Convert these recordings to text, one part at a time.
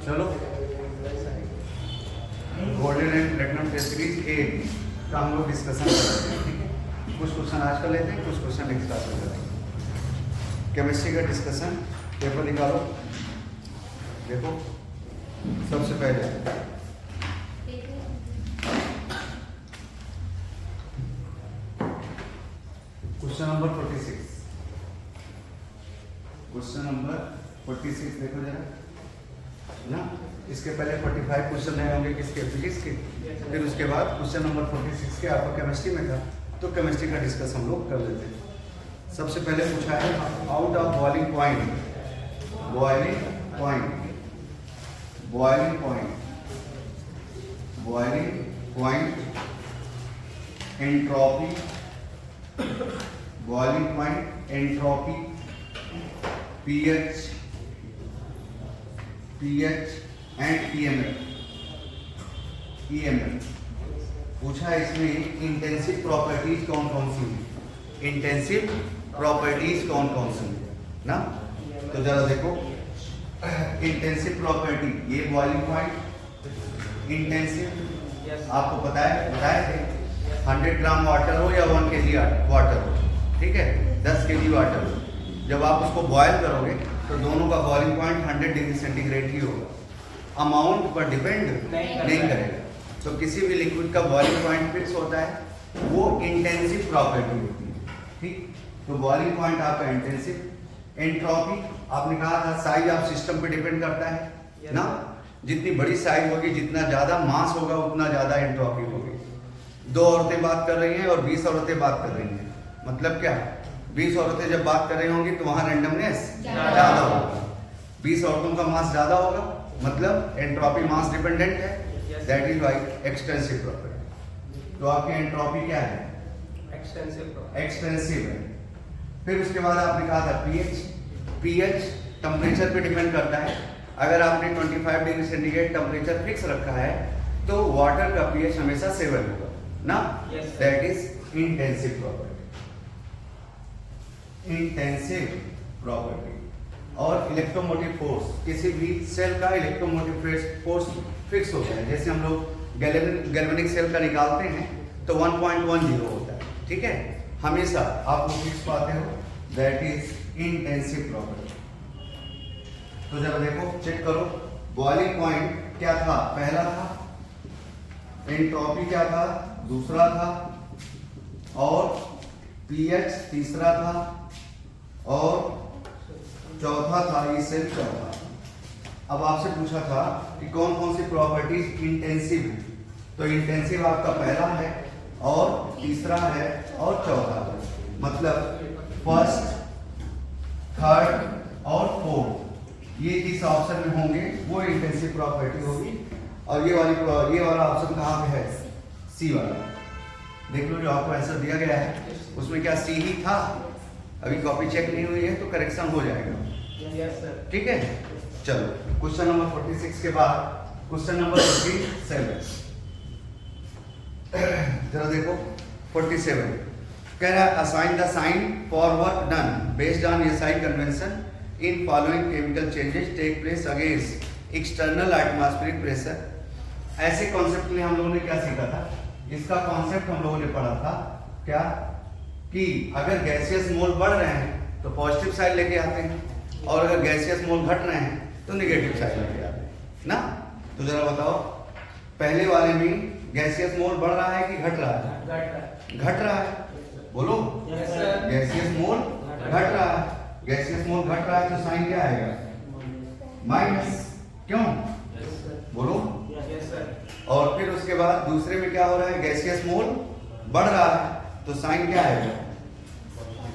चलो golden and platinum test series A का हम लोग डिस्कशन कर रहे हैं, ठीक है। कुछ क्वेश्चन आज कर लेते हैं, कुछ क्वेश्चन नेक्स्ट क्लास में करेंगे। केमिस्ट्री का डिस्कशन, पेपर निकालो। देखो सबसे पहले क्वेश्चन नंबर 46, क्वेश्चन नंबर 46 देखो जरा ना। इसके पहले 45 क्वेश्चन रहे होंगे किसके, फिजिक्स के। फिर उसके बाद क्वेश्चन नंबर 46 के आपका केमिस्ट्री में था, तो केमिस्ट्री का डिस्कस हम लोग कर लेते हैं। सबसे पहले पूछा है out of boiling point, boiling point, boiling point, boiling point entropy, boiling point entropy, pH, pH and EMF पूछा है। इसमें इंटेंसिव प्रॉपर्टीज कौन कौन सी हैं, इंटेंसिव प्रॉपर्टीज कौन कौन सी हैं ना। तो जरा देखो इंटेंसिव प्रॉपर्टी, ये बॉइलिंग पॉइंट इंटेंसिव आपको पता है, बताए थे 100 ग्राम वाटर हो या 1 kg वाटर हो, ठीक है, 10 kg वाटर हो, जब आप उसको बॉयल करोगे तो दोनों का बॉइलिंग पॉइंट 100 डिग्री सेंटीग्रेड ही होगा। अमाउंट पर डिपेंड नहीं करेगा। तो किसी भी लिक्विड का बॉइलिंग पॉइंट फिक्स होता है, वो इंटेंसिव प्रॉपर्टी होती है, ठीक। तो बॉइलिंग पॉइंट आपका इंटेंसिव। एंट्रोपी आपने कहा था साइज ऑफ सिस्टम पे डिपेंड करता है ना। जितनी बड़ी साइज होगी, जितना ज्यादा मास होगा, उतना ज्यादा एंट्रोपी होगी। 2 औरतें बात कर रही हैं और 20 औरतें बात कर रही हैं, मतलब क्या, 20 औरतें जब बात कर रही होंगी तो वहां रेंडमनेस ज्यादा होगा। 20 औरतों का मास ज्यादा होगा, मतलब एंट्रोपी मास डिपेंडेंट है, that is why extensive property. तो आपकी एंट्रोपी क्या है, एक्सटेंसिव है। फिर उसके बाद आपने कहा था पीएच, पीएच टेम्परेचर पे डिपेंड करता है। अगर आपने 25 डिग्री सेंटीग्रेड टेम्परेचर फिक्स रखा है तो वाटर का पीएच हमेशा 7 होगा ना, that is intensive property, intensive property. और इलेक्ट्रोमोटिव फोर्स, किसी भी सेल का इलेक्ट्रोमोटिव फोर्स फिक्स होता है। जैसे हम लोग गैल्वेनिक सेल का निकालते हैं तो 1.10 होता है, ठीक है, हमेशा आप लोग फिक्स पाते हो, दैट इज इंटेंसिव प्रॉपर्टी। तो जरा देखो, चेक करो, बॉइलिंग पॉइंट क्या था, पहला था, एंट्रोपी क्या था, दूसरा था, और पीएच तीसरा था, और चौथा था, ये सेल चौथा। अब आपसे पूछा था कि कौन कौन सी प्रॉपर्टीज इंटेंसिव है, तो इंटेंसिव आपका पहला है, और तीसरा है, और चौथा है। मतलब फर्स्ट, थर्ड और फोर्थ, ये जिस ऑप्शन में होंगे वो इंटेंसिव प्रॉपर्टी होगी। और ये वाला ऑप्शन कहाँ पे है, सी वाला। देख लो जो आपको आंसर दिया गया है उसमें क्या सी ही था, अभी कॉपी चेक नहीं हुई है तो करेक्शन हो जाएगा, ठीक है। चलो क्वेश्चन नंबर 46 के बाद क्वेश्चन नंबर 47 जरा देखो। 47 कह रहा है assign the sign for work done based on SI convention in following chemical changes take place against external atmospheric pressure. ऐसे कॉन्सेप्ट के लिए हम लोगों ने क्या सीखा था, इसका कॉन्सेप्ट हम लोगों ने पढ़ा था क्या, कि अगर गैसियस मोल बढ़ रहे हैं तो पॉजिटिव साइड लेके आते हैं, और अगर गैसियस मोल घट रहे हैं तो नेगेटिव साइड लेके आते हैं ना। तो जरा बताओ, पहले वाले में गैसियस मोल बढ़ रहा है कि घट रहा है, घट रहा है, बोलो, गैसियस मोल घट रहा है, गैसियस मोल घट रहा है तो साइन क्या आएगा, माइनस, क्यों, बोलो। और फिर उसके बाद दूसरे में क्या हो रहा है, गैसियस मोल बढ़ रहा है तो साइन क्या आएगा,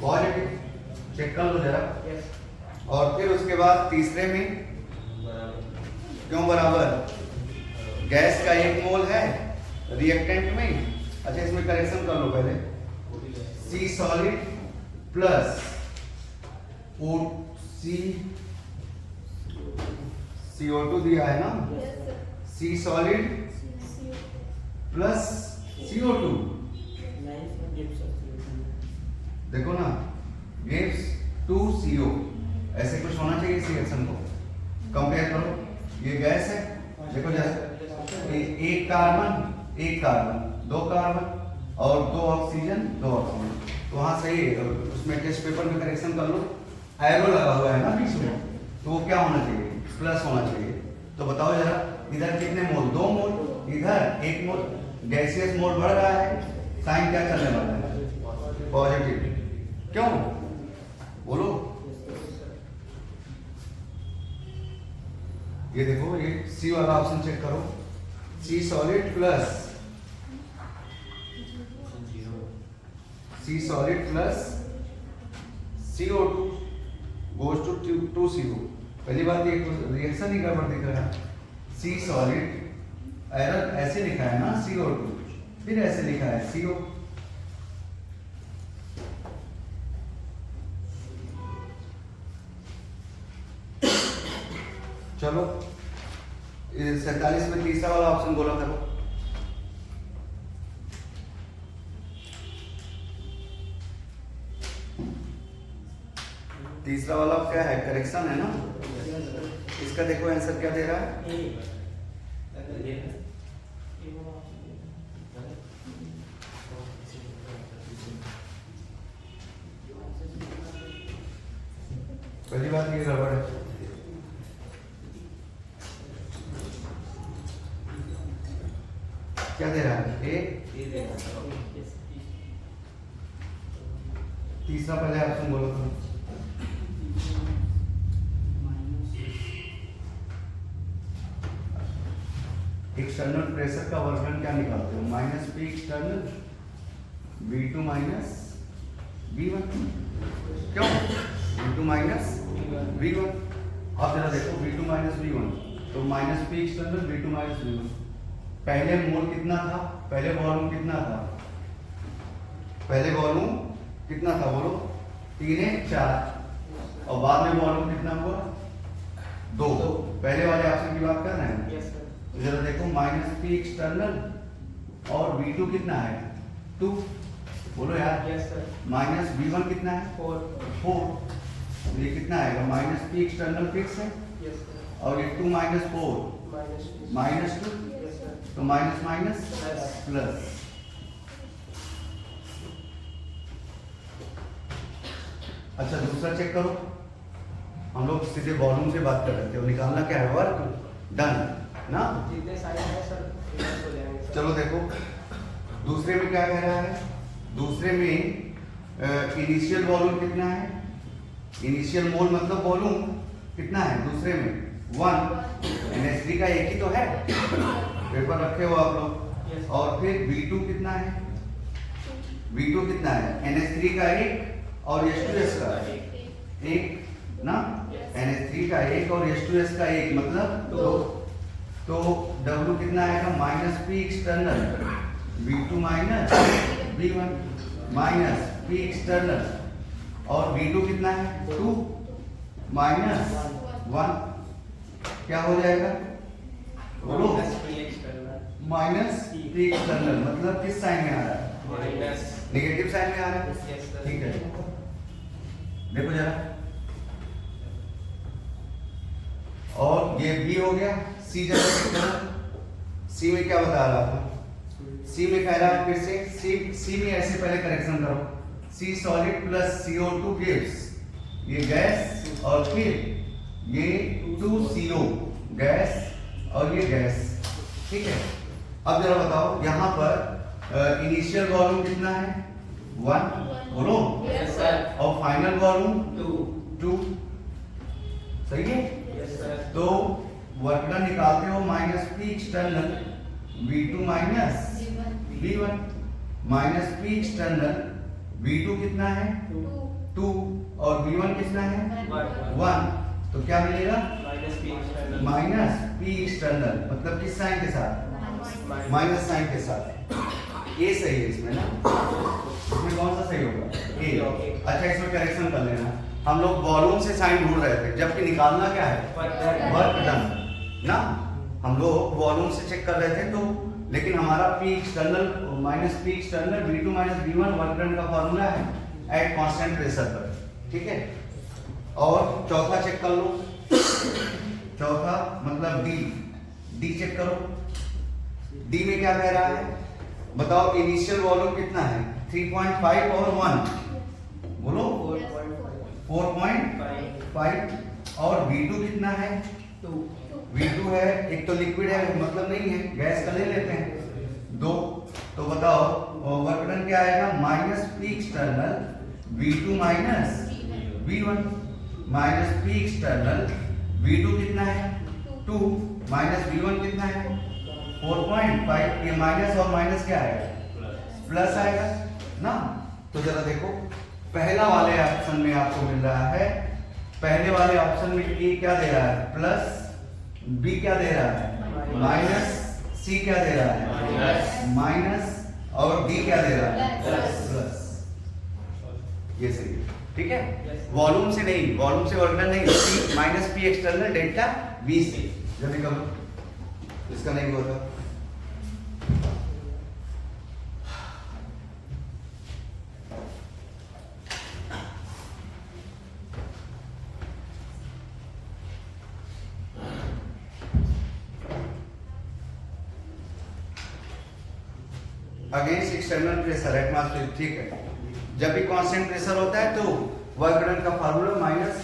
पॉजिटिव, चेक कर लो जरा। और फिर उसके बाद तीसरे में क्यों बराबर, गैस का 1 मोल है रिएक्टेंट में, अच्छा इसमें करेक्शन कर लो पहले, सी सॉलिड प्लस CO2 दिया है ना, सी सॉलिड प्लस CO2, देखो ना, गिव्स 2CO, ऐसे कुछ होना चाहिए इस रिएक्शन को। कंपेयर करो, ये गैस एक कार्बन, दो कार्बन और दो ऑक्सीजन। तो वहाँ सही है, उसमें टेस्ट पेपर में करेक्शन कर लो। एरो लगा हुआ है ना बीच में, तो वो क्या होना चाहिए, प्लस होना चाहिए। तो बताओ जरा, इधर कितने मोल, 2 मोल, इधर 1 मोल, गैसियस मोल बढ़ रहा है, साइन क्या चलने वाला है, पॉजिटिव। क्यों बोलो, ये देखो, ये सी वाला ऑप्शन चेक करो, C solid plus CO2 goes to 2CO। पहली बात, ये रिएक्शन ही गड़बड़ दिख रहा है। सी सॉलिड एरर ऐसे लिखा है ना CO2, फिर ऐसे लिखा है CO। चलो 47 में तीसरा वाला ऑप्शन बोला करो। तीसरा वाला क्या है, करेक्शन है ना। इसका देखो आंसर क्या दे रहा है, पहली बात ये गड़बड़ है। क्या दे रहा है, ए। तीसरा पहले ऑप्शन बोलो तो। एक्सटर्नल प्रेशर का वर्गन क्या निकालते हो, minus P external V2 minus V1। क्यों, V2 माइनस V1। अब जरा देखो, V2 माइनस V1, तो minus P external V2 minus V1। पहले मोल कितना था, पहले वॉल्यूम कितना था, पहले वॉल्यूम कितना था बोलो, 3 1 4, और बाद में वॉल्यूम कितना हुआ, 2। पहले वाले ऑप्शन की बात कर रहे हैं। Yes sir. जरा देखो, माइनस पी एक्सटर्नल और V2 कितना है, 2। बोलो यार, यस सर। माइनस V1 कितना है, 4। तो ये कितना आएगा, माइनस पी एक्सटर्नल फिक्स है, यस सर। और ये 2 माइनस 4 माइनस 2, यस सर। तो माइनस माइनस प्लस। प्लस। अच्छा दूसरा चेक करो, हम लोग सीधे वॉल्यूम से बात कर रहे थे, और निकालना क्या है, वर्क डन ना। जितने साइन है सर फिनिश हो जाएंगे सर। चलो देखो, दूसरे में क्या कह रहा है, दूसरे में इनिशियल वॉल्यूम कितना है, इनिशियल मोल मतलब वॉल्यूम कितना है दूसरे में, 1। NH3 का एक ही तो है, पेपर रखे हो आप लोग। Yes. और फिर V2 कितना है, V2 कितना है, NH3 का 1 और H2S का 1 ना। NH3 का 1 और H2S का 1 मतलब 2। तो W कितना आएगा, minus P external V2 minus V1 minus P external, और V2 कितना है, 2 माइनस 1। क्या हो जाएगा बोलो, माइनस पी एक्सटर्नल मतलब किस साइन में आ रहा है, माइनस नेगेटिव साइन में आ रहा है। Yes sir. ठीक है, देखो जरा, और ये B हो गया। C जरा, C में क्या बता रहा था, C में कह रहा है फिर से, C में ऐसे पहले करेक्शन करो, C solid plus CO2 gives, ये गैस और फिर ये 2CO गैस और ये गैस। ठीक है, अब जरा बताओ, यहाँ पर इनिशियल वॉल्यूम कितना है, 1 बोलो, यस सर। और फाइनल वॉल्यूम 2 2। सही है, यस सर। तो वर्क डन निकालते हो, minus P external V2 minus V1 minus P external V2 कितना है, 2 और V1 कितना है, 1। तो क्या मिलेगा, minus P external. Minus P external मतलब किस साइन के साथ, माइनस साइन के साथ। ए सही है इसमें ना, इसमें कौन सा सही होगा, ए। अच्छा इसमें करेक्शन कर लेना, हम लोग वॉल्यूम से साइन ढूंढ रहे थे, जबकि निकालना क्या है, वर्क डन ना। हम लोग वॉल्यूम से चेक कर रहे थे, तो लेकिन हमारा P external minus P external V2 minus V1 work done का फॉर्मूला है एट कांस्टेंट प्रेशर पर। ठीक है, और चौथा चेक कर लो, चौथा मतलब डी चेक करो, डी में क्या कह रहा है बताओ, इनिशियल वॉल्यूम कितना है 3.5 और 1 बोलो 4.5 और V2 कितना है V2 है, एक तो लिक्विड है मतलब नहीं है, गैस का ले लेते हैं 2, तो बताओ वर्क डन क्या आएगा minus P external V2 minus V1 minus P external V2 कितना है 2 माइनस V1 कितना है 4.5, ये माइनस और माइनस क्या आएगा प्लस आएगा ना। तो जरा देखो पहला वाले ऑप्शन में आपको मिल रहा है, पहले वाले ऑप्शन में ए क्या दे रहा है प्लस, बी क्या दे रहा है माइनस, सी क्या दे रहा है माइनस और डी क्या दे रहा है प्लस। ये सही है, ठीक है। वॉल्यूम से नहीं, वॉल्यूम से वर्क डन नहीं, C minus P external delta V C. जल्दी करो, इसका नहीं होता। अगेंस्ट एक्सटर्नल प्रेशर एटमॉस्फेयर, ठीक है। जब भी कांस्टेंट प्रेशर होता है तो वर्क डन का formula minus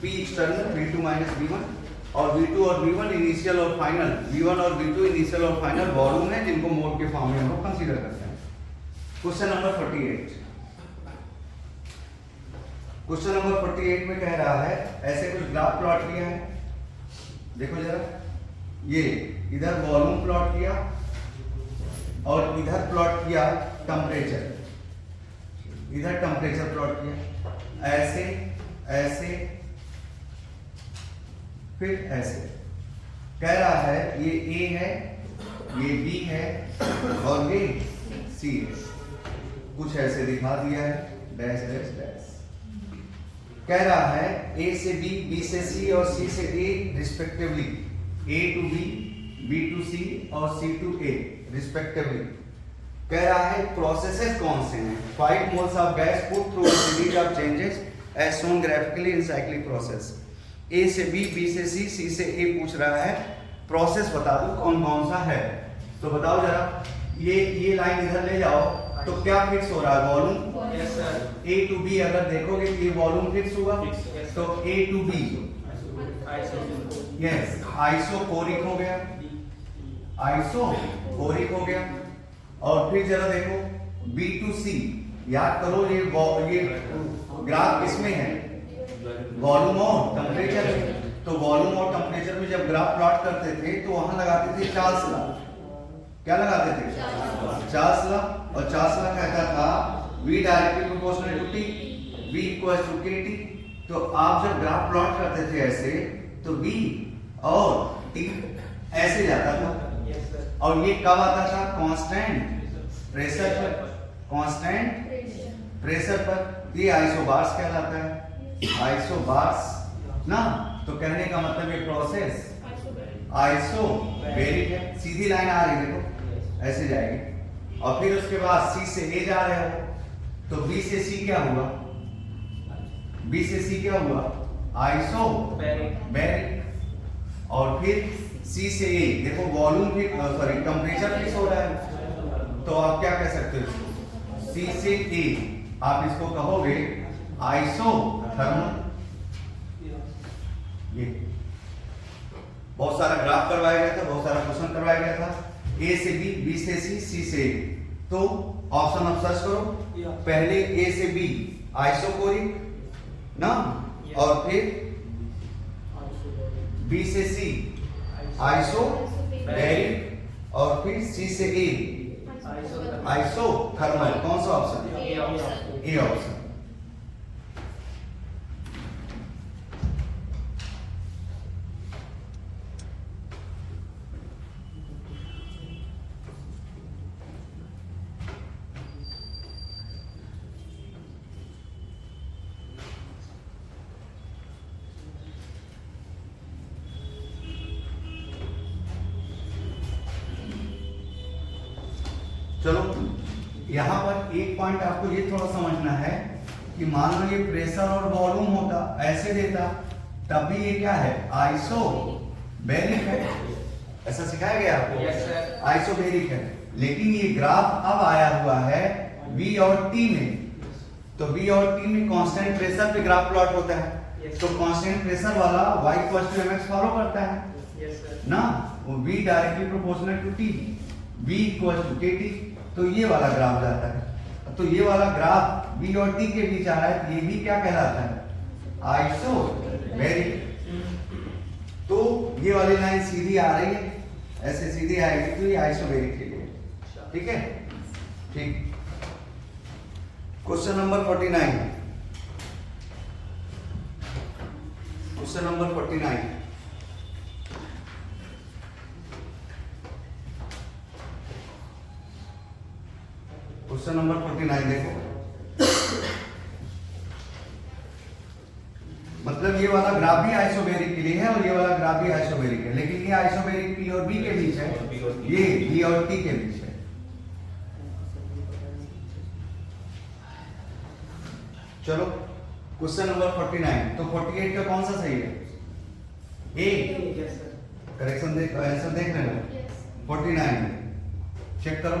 P external V2 minus V1, और V2 और V1 इनिशियल और फाइनल, V1 और V2 इनिशियल और फाइनल वॉल्यूम है जिनको मोल के फॉर्म में हम लोग कंसीडर करते हैं। क्वेश्चन नंबर 48, क्वेश्चन नंबर 48 में कह रहा है ऐसे कुछ ग्राफ प्लॉट किया है, देखो जरा, ये इधर वॉल्यूम प्लॉट किया और इधर प्लॉट किया टेम्परेचर, इधर टेम्परेचर प्लॉट किया, ऐसे ऐसे फिर ऐसे। कह रहा है ये ए है, ये बी है और ये सी है, कुछ ऐसे दिखा दिया है डैश डैश डैश। कह रहा है ए से बी, बी से सी और सी से A respectively, A to B, B to C और सी टू ए रिस्पेक्टिवली। कह रहा है प्रोसेसेस कौन से हैं, 5 moles of gas put through a series of changes as shown graphically in cyclic process। ए से बी, बी से सी, सी से ए पूछ रहा है, प्रोसेस बता दो कौन कौन सा है। तो बताओ जरा, ये लाइन इधर ले जाओ तो क्या फिक्स हो रहा है volume, yes sir, A to B अगर देखोगे कि ये वॉल्यूम फिक्स हुआ तो A to B yes isochoric हो गया, आइसोकोरिक हो गया। और फिर जरा देखो बी टू सी, याद करो ये ग्राफ किसमें है वॉल्यूम और टेम्परेचर में। तो वॉल्यूम और टेम्परेचर में जब ग्राफ प्लॉट करते थे तो वहां लगाते थे चार्ल्स लॉ, क्या लगाते थे चार्ल्स लॉ, और चार्ल्स लॉ कहता था V directly proportional to T, V equals to KT। तो आप जब ग्राफ प्लॉट करते थे ऐसे तो V और T ऐसे जाता था, और ये कब आता था कांस्टेंट प्रेशर पर, कांस्टेंट प्रेशर पर। ये आइसोबार्स कहलाता है, आइसोबार्स ना। तो कहने का मतलब ये प्रोसेस आइसोबैरिक है। सीधी लाइन आ रही है, देखो ऐसे जाएगी, और फिर उसके बाद सी से ए जा रहे हो तो बी से सी क्या हुआ, बी से सी क्या हुआ आइसोबैरिक, और फिर सी से ए देखो वॉल्यूम भी सॉरी टेम्परेचर फिक्स हो रहा है। तो आप क्या कह सकते हो सी से ए, आप इसको कहोगे आइसोथर्मल। ये बहुत सारा ग्राफ करवाया गया था, बहुत सारा क्वेश्चन करवाया गया था, ए से बी, बी से सी, सी से ए। तो ऑप्शन आप सर्च करो, पहले ए से बी आइसोकोरिक ना, और फिर बी से सी आइसोबैरिक, और फिर सी से ए आइसोथर्मल। कौन सा ऑप्शन, ए ऑप्शन। चलो यहाँ पर एक पॉइंट आपको ये थोड़ा समझना है कि मान लो ये प्रेशर और वॉल्यूम होता ऐसे देता, तब भी ये क्या है आइसोबैरिक है, ऐसा सिखाया गया आपको? Yes, sir. आइसोबेरिक है, लेकिन ये ग्राफ अब आया हुआ है V और T में। तो V और T में कांस्टेंट प्रेशर पे ग्राफ प्लॉट होता है। Yes. तो कांस्टेंट प्रेशर वाला y = mx फॉलो करता है Yes, sir. ना, वो V directly proportional to T, V = kT। तो ये वाला ग्राफ जाता है। तो ये वाला ग्राफ V और T के बीच आ रहा है, तो ये भी क्या कहलाता है? आइसोबेरिक। तो ये वाली लाइन सीधी आ रही है, ऐसे सीधी आएगी, तो ये आइसोबेरिक के लिए, ठीक है? ठीक। Question number 49। Question number 49। Question number 49 देखो। मतलब ये वाला ग्राफ भी आइसोबेरिक के लिए है और ये वाला ग्राफ भी आइसोबेरिक है, लेकिन ये आइसोबेरिक P और B के बीच है, ये V और T के बीच है। चलो क्वेश्चन नंबर 49। तो 48 का कौन सा सही है? ए। Yes, sir. करेक्शन देख, आंसर देख लेना। 49 चेक करो।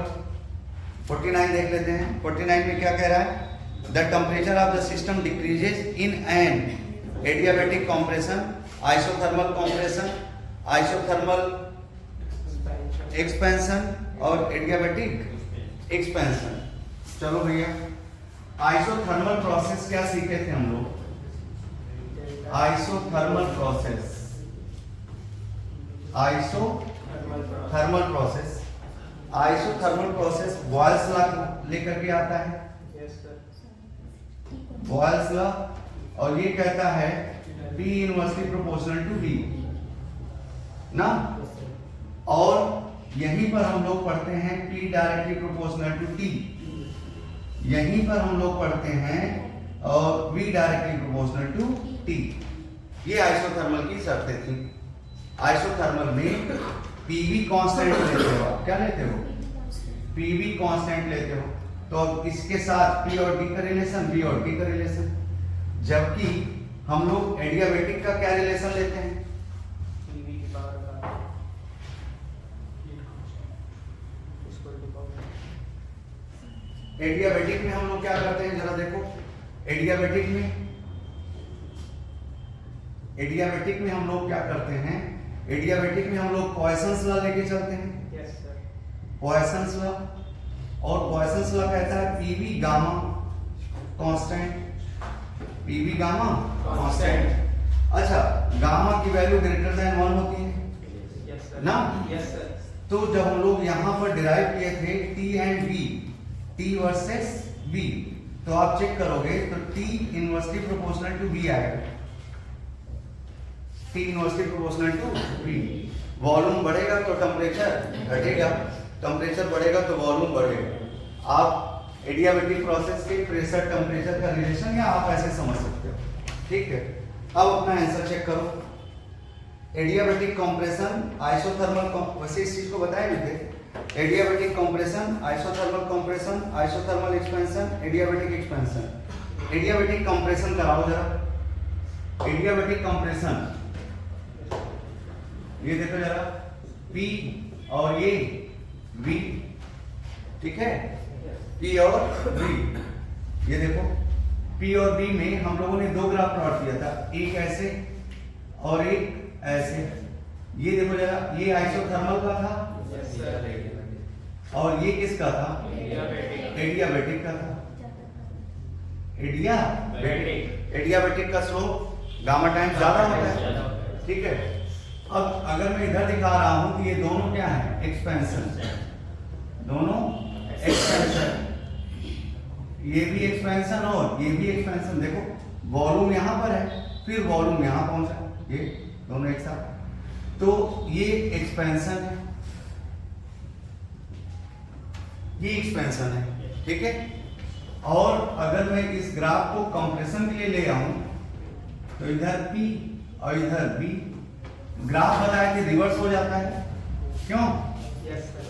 49 देख लेते हैं। 49 में क्या कह रहा है? The temperature of the system decreases in an adiabatic compression, isothermal compression, isothermal expansion और एडियाबैटिक एक्सपेंशन। चलो भैया, आइसोथर्मल प्रोसेस क्या सीखे थे हम लोग? Isothermal process, isothermal process, isothermal process Boyle's law लेकर के आता है। Yes, sir. बॉयल्स लॉ, और ये कहता है P inversely proportional to V ना, और यहीं पर हम लोग पढ़ते हैं P directly proportional to T, यहीं पर हम लोग पढ़ते हैं और V directly proportional to T। ये आइसोथर्मल की शर्तें थी। आइसोथर्मल में PV कांस्टेंट लेते हो आप, क्या लेते हो? PV कांस्टेंट लेते हो। तो अब इसके साथ P और D का रिलेशन, V और T का रिलेशन, जबकि हम लोग एडियाबैटिक का क्या रिलेशन लेते हैं? PV की पावर का equal to power. एडियाबैटिक में हम लोग क्या करते हैं, जरा देखो। एडियाबैटिक में हम लोग क्या करते हैं? एडियाबैटिक में हम लोग पॉइसंस लॉ लेके चलते हैं। Yes, sir. पॉइसंस लॉ, और पॉइसंस लॉ कहता है PV gamma constant, PV gamma constant. अच्छा, गामा की वैल्यू ग्रेटर देन 1 होती है Yes, sir. ना? Yes, sir. तो जब हम लोग यहाँ पर डिराइव किए थे T and V, T versus V, तो आप चेक करोगे तो T inversely proportional to V आएगा। T inversely proportional to V। Volume बढ़ेगा तो टेम्परेचर घटेगा, टेम्परेचर बढ़ेगा तो वॉल्यूम बढ़ेगा। आप एडियाबैटिक प्रोसेस के प्रेशर टेम्परेचर का रिलेशन या आप ऐसे समझ सकते हो, ठीक है? अब अपना आंसर चेक करो। एडियाबैटिक कंप्रेशन, आइसोथर्मल, वैसे इस चीज को बताए भी थे। Adiabatic compression, isothermal compression, isothermal expansion, adiabatic expansion. Adiabatic compression कराओ जरा। एडियाबैटिक कंप्रेशन, ये देखो जरा, P और ये V, ठीक है? P और V, ये देखो P और V में हम लोगों ने दो ग्राफ प्लॉट किया था, एक ऐसे और एक ऐसे। ये देखो जरा, ये आइसोथर्मल का था Yes, sir. और ये किसका था? Adiabatic. एडियाबैटिक का था। एडियाबैटिक का स्लोप गामा टाइम्स ज्यादा होता है, ठीक है? अब अगर मैं इधर दिखा रहा हूं कि ये दोनों क्या है? एक्सपेंशन, दोनों एक्सपेंशन, ये भी एक्सपेंशन और ये भी एक्सपेंशन। देखो वॉल्यूम यहां पर है, फिर वॉल्यूम यहां पहुंचा, ये दोनों एक साथ, तो ये एक्सपेंशन है, ये एक्सपेंशन है, ठीक है? और अगर मैं इस ग्राफ को कंप्रेशन के लिए ले आऊं तो इधर P और इधर B, ग्राफ बताए थे रिवर्स हो जाता है, क्यों? Yes, sir.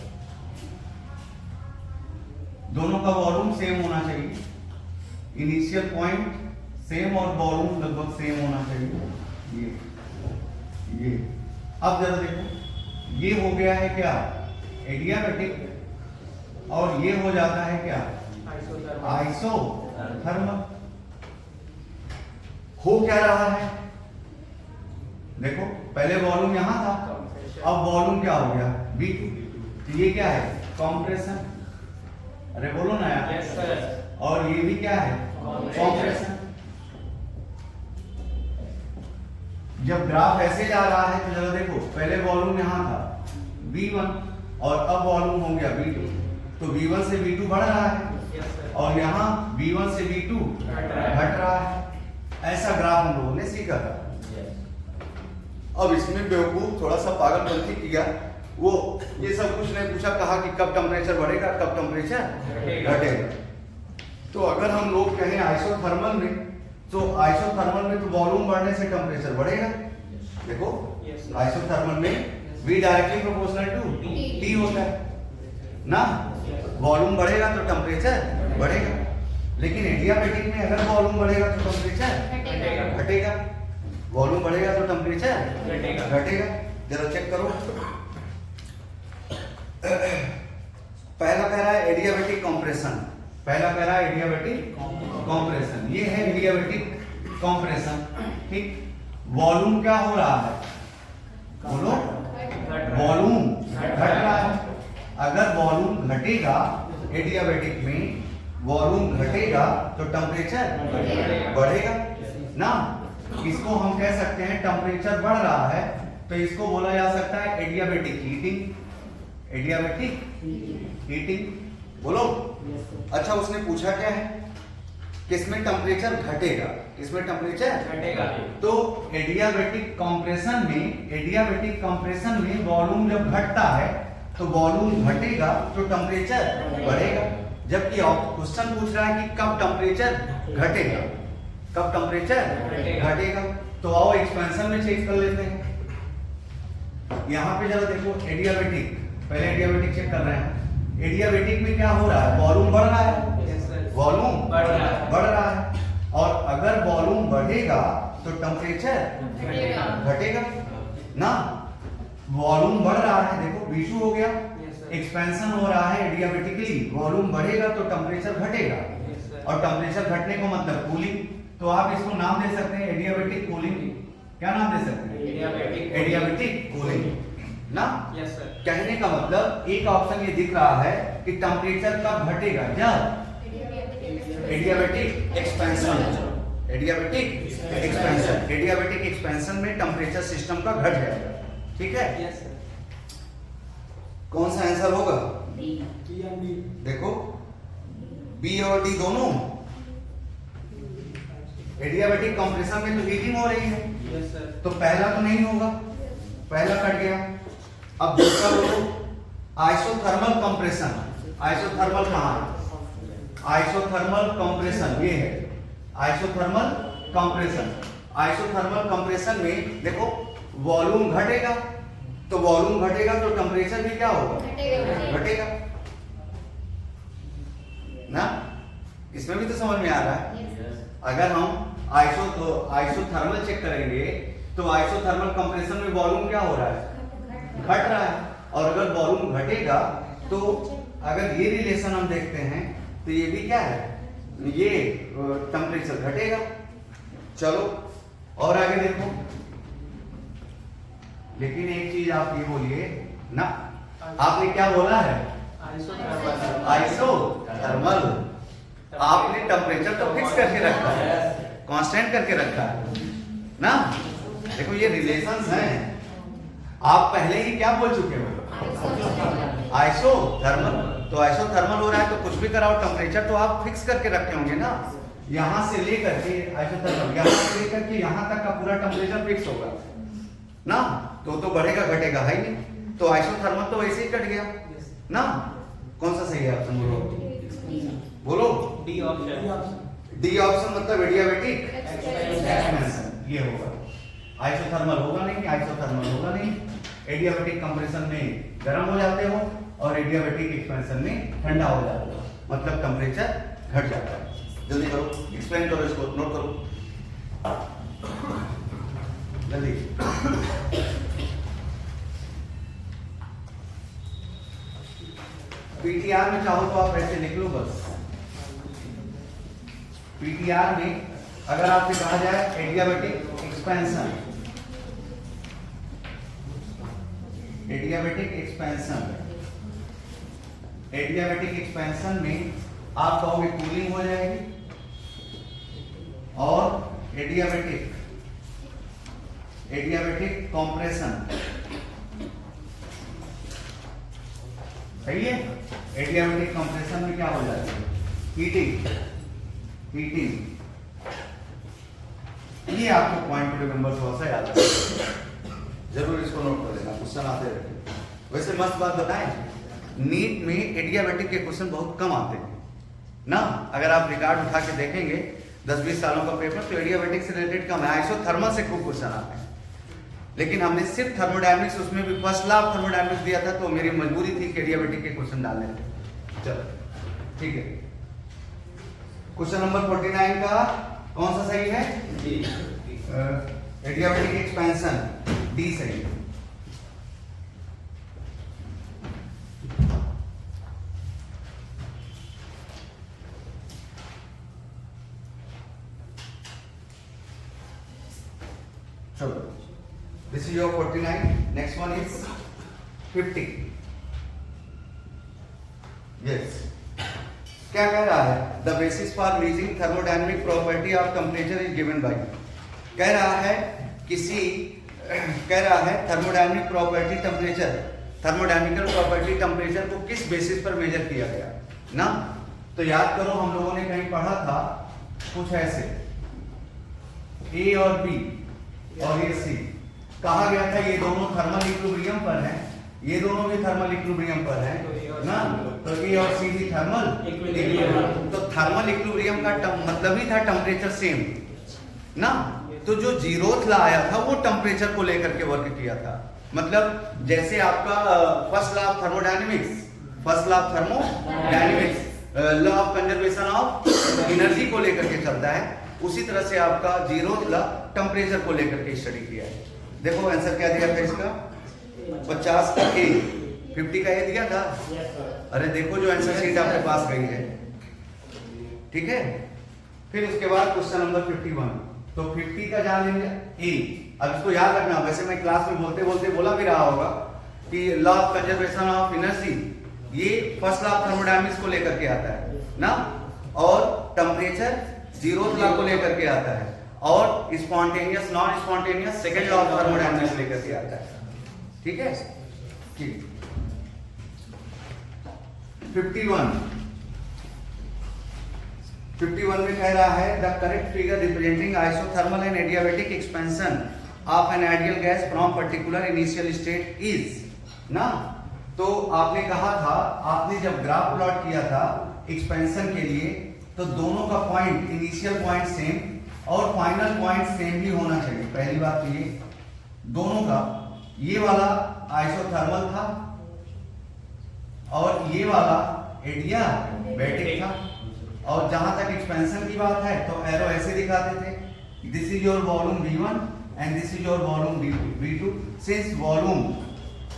दोनों का वॉल्यूम सेम होना चाहिए, इनिशियल पॉइंट सेम और वॉल्यूम लगभग सेम होना चाहिए। ये अब जरा देखो, ये हो गया है क्या, एडियाबैटिक, और ये हो जाता है क्या, आइसोथर्मल। हो क्या रहा है, देखो पहले वॉल्यूम यहां था, अब वॉल्यूम क्या हो गया, V2। तो ये क्या है, कंप्रेशन। अरे बोलो ना यार। Yes sir. और ये भी क्या है, कंप्रेशन। जब ग्राफ ऐसे जा रहा है तो जरा देखो, पहले वॉल्यूम यहां था V1 और अब वॉल्यूम हो गया V2, तो V1 से V2 बढ़ रहा है, यस सर। और यहाँ V1 से V2 घट रहा है। ऐसा ग्राफ हम लोगों ने सीखा था। अब इसमें बेवकूफ थोड़ा सा पागलपंती किया, वो ये सब कुछ नहीं पूछा, कहा कि कब टेम्परेचर बढ़ेगा कब टेम्परेचर घटेगा। तो अगर हम लोग कहें आइसोथर्मल में, तो आइसोथर्मल में तो वॉल्यूम बढ़ने से टेम्परेचर बढ़ेगा। देखो आइसोथर्मल में V directly proportional to T होता है ना, वॉल्यूम बढ़ेगा तो टेम्परेचर बढ़ेगा। लेकिन एडियाबैटिक में अगर वॉल्यूम बढ़ेगा तो टेम्परेचर घटेगा, वॉल्यूम बढ़ेगा तो टेम्परेचर घटेगा। जरा चेक करो, पहला कह रहा है एडियाबैटिक कंप्रेशन, पहला कह रहा है एडियाबैटिक कंप्रेशन, ये है एडियाबैटिक कंप्रेशन, ठीक। वॉल्यूम क्या हो रहा है, बोलो, वॉल्यूम घट रहा है। अगर वॉल्यूम घटेगा एडियाबैटिक में, वॉल्यूम घटेगा तो टेम्परेचर बढ़ेगा ना। इसको हम कह सकते हैं टेम्परेचर बढ़ रहा है तो इसको बोला जा सकता है एडियाबैटिक हीटिंग, एडियाबैटिक हीटिंग, बोलो। अच्छा उसने पूछा क्या है, किसमें टेम्परेचर घटेगा, किसमें टेम्परेचर घटेगा। तो एडियाबैटिक कंप्रेशन में, एडियाबैटिक कंप्रेशन में वॉल्यूम जब घटता है तो वॉल्यूम घटेगा तो टेम्परेचर बढ़ेगा। जबकि क्वेश्चन पूछ रहा है कि कब टेम्परेचर घटेगा, कब टेम्परेचर घटेगा। तो आओ एक्सपेंशन में चेक कर लेते हैं। यहाँ पे जरा देखो एडियाबैटिक, पहले एडियाबैटिक चेक कर रहे हैं। एडियाबैटिक में क्या हो रहा है, वॉल्यूम बढ़ रहा है, यस सर। वॉल्यूम बढ़ रहा है। बढ़ रहा है, और अगर वॉल्यूम बढ़ेगा तो टेम्परेचर घटेगा ना। वॉल्यूम बढ़ रहा है, देखो V2 हो गया, यस सर। एक्सपेंशन हो रहा है एडियाबैटिकली, वॉल्यूम बढ़ेगा तो टेम्परेचर घटेगा, यस सर। और टेम्परेचर घटने को मतलब कूलिंग। तो आप इसको नाम दे सकते हैं एडियाबैटिक कूलिंग। क्या नाम दे सकते हैं, एडियाबैटिक कूलिंग ना। Yes sir. कहने का मतलब एक ऑप्शन ये दिख रहा है कि टेम्परेचर कब घटेगा, जब adiabatic expansion, adiabatic expansion, adiabatic expansion में टेम्परेचर सिस्टम का घट जाएगा, ठीक है। Yes sir. कौन सा आंसर होगा, देखो बी और डी दोनों। एडियाबैटिक कंप्रेशन में तो हीटिंग हो रही है, यस सर। तो पहला तो नहीं होगा, पहला कट गया। अब दूसरा बोलो, आइसोथर्मल कंप्रेशन, आइसोथर्मल कहां है, आइसोथर्मल कंप्रेशन ये है, आइसोथर्मल कंप्रेशन। आइसोथर्मल कंप्रेशन में देखो वॉल्यूम घटेगा, तो वॉल्यूम घटेगा तो टेम्परेचर भी क्या होगा, घटेगा ना। इसमें भी तो समझ में आ रहा है। अगर हम आइसोथर्मल चेक करेंगे तो आइसोथर्मल कंप्रेशन में वॉल्यूम क्या हो रहा है, घट रहा है, और अगर वॉल्यूम घटेगा तो अगर ये रिलेशन हम देखते हैं तो ये भी क्या है, ये टेम्परेचर घटेगा। चलो और आगे देखो, लेकिन एक चीज आप ये बोलिए ना, आपने क्या बोला है, आइसोथर्मल। आपने टेम्परेचर तो फिक्स करके रखा है, कांस्टेंट करके रखा है ना। देखो ये रिलेशंस हैं, आप पहले ही क्या बोल चुके हो, आइसोथर्मल। तो आइसोथर्मल हो रहा है तो कुछ भी कराओ, टेम्परेचर तो आप फिक्स करके रखे होंगे ना। यहां से लेकर के आइसोथर्मल, यहां से लेकर के यहां तक का पूरा टेम्परेचर फिक्स होगा ना, तो बढ़ेगा घटेगा है ही नहीं। तो आइसोथर्मल तो वैसे ही कट गया ना। कौन सा सही है ऑप्शन, बोलो डी ऑप्शन। डी ऑप्शन मतलब एडियाबैटिक एक्सपेंशन। ये होगा। आइसोथर्मल होगा नहीं, आइसोथर्मल होगा नहीं। एडियाबैटिक कंप्रेशन में गर्म हो जाते हो और एडियाबैटिक एक्सपेंशन में ठंडा हो जाता हो, मतलब टेम्परेचर घट जाता है। जल्दी करो, एक्सप्लेन करो, इसको नोट करो जल्दी। पीटीआर में चाहो तो आप ऐसे लिख लो बस। पीटीआर में अगर आपसे कहा जाए adiabatic expansion, adiabatic expansion, adiabatic expansion में आप कहोगे कूलिंग हो जाएगी, और एडियाबेटिक कंप्रेशन, सही है। एडियाबेटिक कंप्रेशन में क्या हो जाता है? Heating, heating. ये आपको पॉइंट टू रिमेंबर थोड़ा सा याद रखना, जरूर इसको नोट कर लेना, क्वेश्चन आते रहते। वैसे मस्त बात बताएं, नीट में एडियाबेटिक के क्वेश्चन बहुत कम आते हैं ना। अगर आप रिकॉर्ड उठा के देखेंगे 10-20 सालों का पेपर, तो एडियाबेटिक से रिलेटेड कम है। आइसोथर्मल से खूब क्वेश्चन आते हैं, लेकिन हमने सिर्फ थर्मोडायनेमिक्स, उसमें भी फर्स्ट लॉ ऑफ थर्मोडायनेमिक्स दिया था, तो मेरी मजबूरी थी कि एडियाबेटिक के क्वेश्चन डालने थे। चलो ठीक है। क्वेश्चन नंबर 49 का कौन सा सही है? एडियाबेटिक एक्सपेंशन, डी सही है। चलो, this is your 49. Next one is 50. Yes. क्या कह रहा है? The basis for measuring thermodynamic property of temperature is given by. कह रहा है thermodynamic property temperature, thermodynamical property temperature को किस बेसिस पर मेजर किया गया ना। तो याद करो, हम लोगों ने कहीं पढ़ा था कुछ ऐसे, ए और बी और ये सी, कहा गया था ये दोनों थर्मल इक्विलिब्रियम पर हैं, ये दोनों भी थर्मल इक्विलिब्रियम पर हैं ना। तो ए और सी भी थर्मल इक्विलिब्रियम। तो थर्मल इक्विलिब्रियम का मतलब ही था टेम्परेचर सेम ना। तो जो जीरोथ लॉ आया था वो टेम्परेचर को लेकर के वर्क किया था। मतलब जैसे आपका first law of thermodynamics, first law of thermodynamics law of conservation of energy को लेकर के चलता है, उसी तरह से आपका जीरोथ लॉ टेम्परेचर को लेकर के स्टडी किया है। देखो आंसर क्या दिया था इसका, 50 का ए, 50 का ए दिया था। अरे देखो जो आंसर शीट आपके पास गई है, ठीक है। फिर उसके बाद क्वेश्चन नंबर 51, तो 50 का जान लेंगे ए। अब इसको याद रखना, वैसे मैं क्लास में बोलते बोलते बोला भी रहा होगा कि law of conservation of energy ये फर्स्ट लॉ ऑफ थर्मोडायनेमिक्स को लेकर के आता है ना, और टेम्परेचर जीरोथ लॉ को लेकर के आता है, और spontaneous non spontaneous second law of thermodynamics लेकर के आता है, ठीक है। ठीक 51 में कह रहा है the correct figure representing isothermal and adiabatic expansion of an ideal gas from particular initial state is ना। तो आपने कहा था, आपने जब ग्राफ प्लॉट किया था एक्सपेंशन के लिए, तो दोनों का पॉइंट, इनिशियल पॉइंट सेम और फाइनल पॉइंट सेम भी होना चाहिए। पहली बात तो ये दोनों का, ये वाला आइसोथर्मल था और ये वाला एडियाबेटिक था। और जहां तक एक्सपेंशन की बात है तो एरो ऐसे दिखाते थे, this is your volume V1 and this is your volume V2। Since volume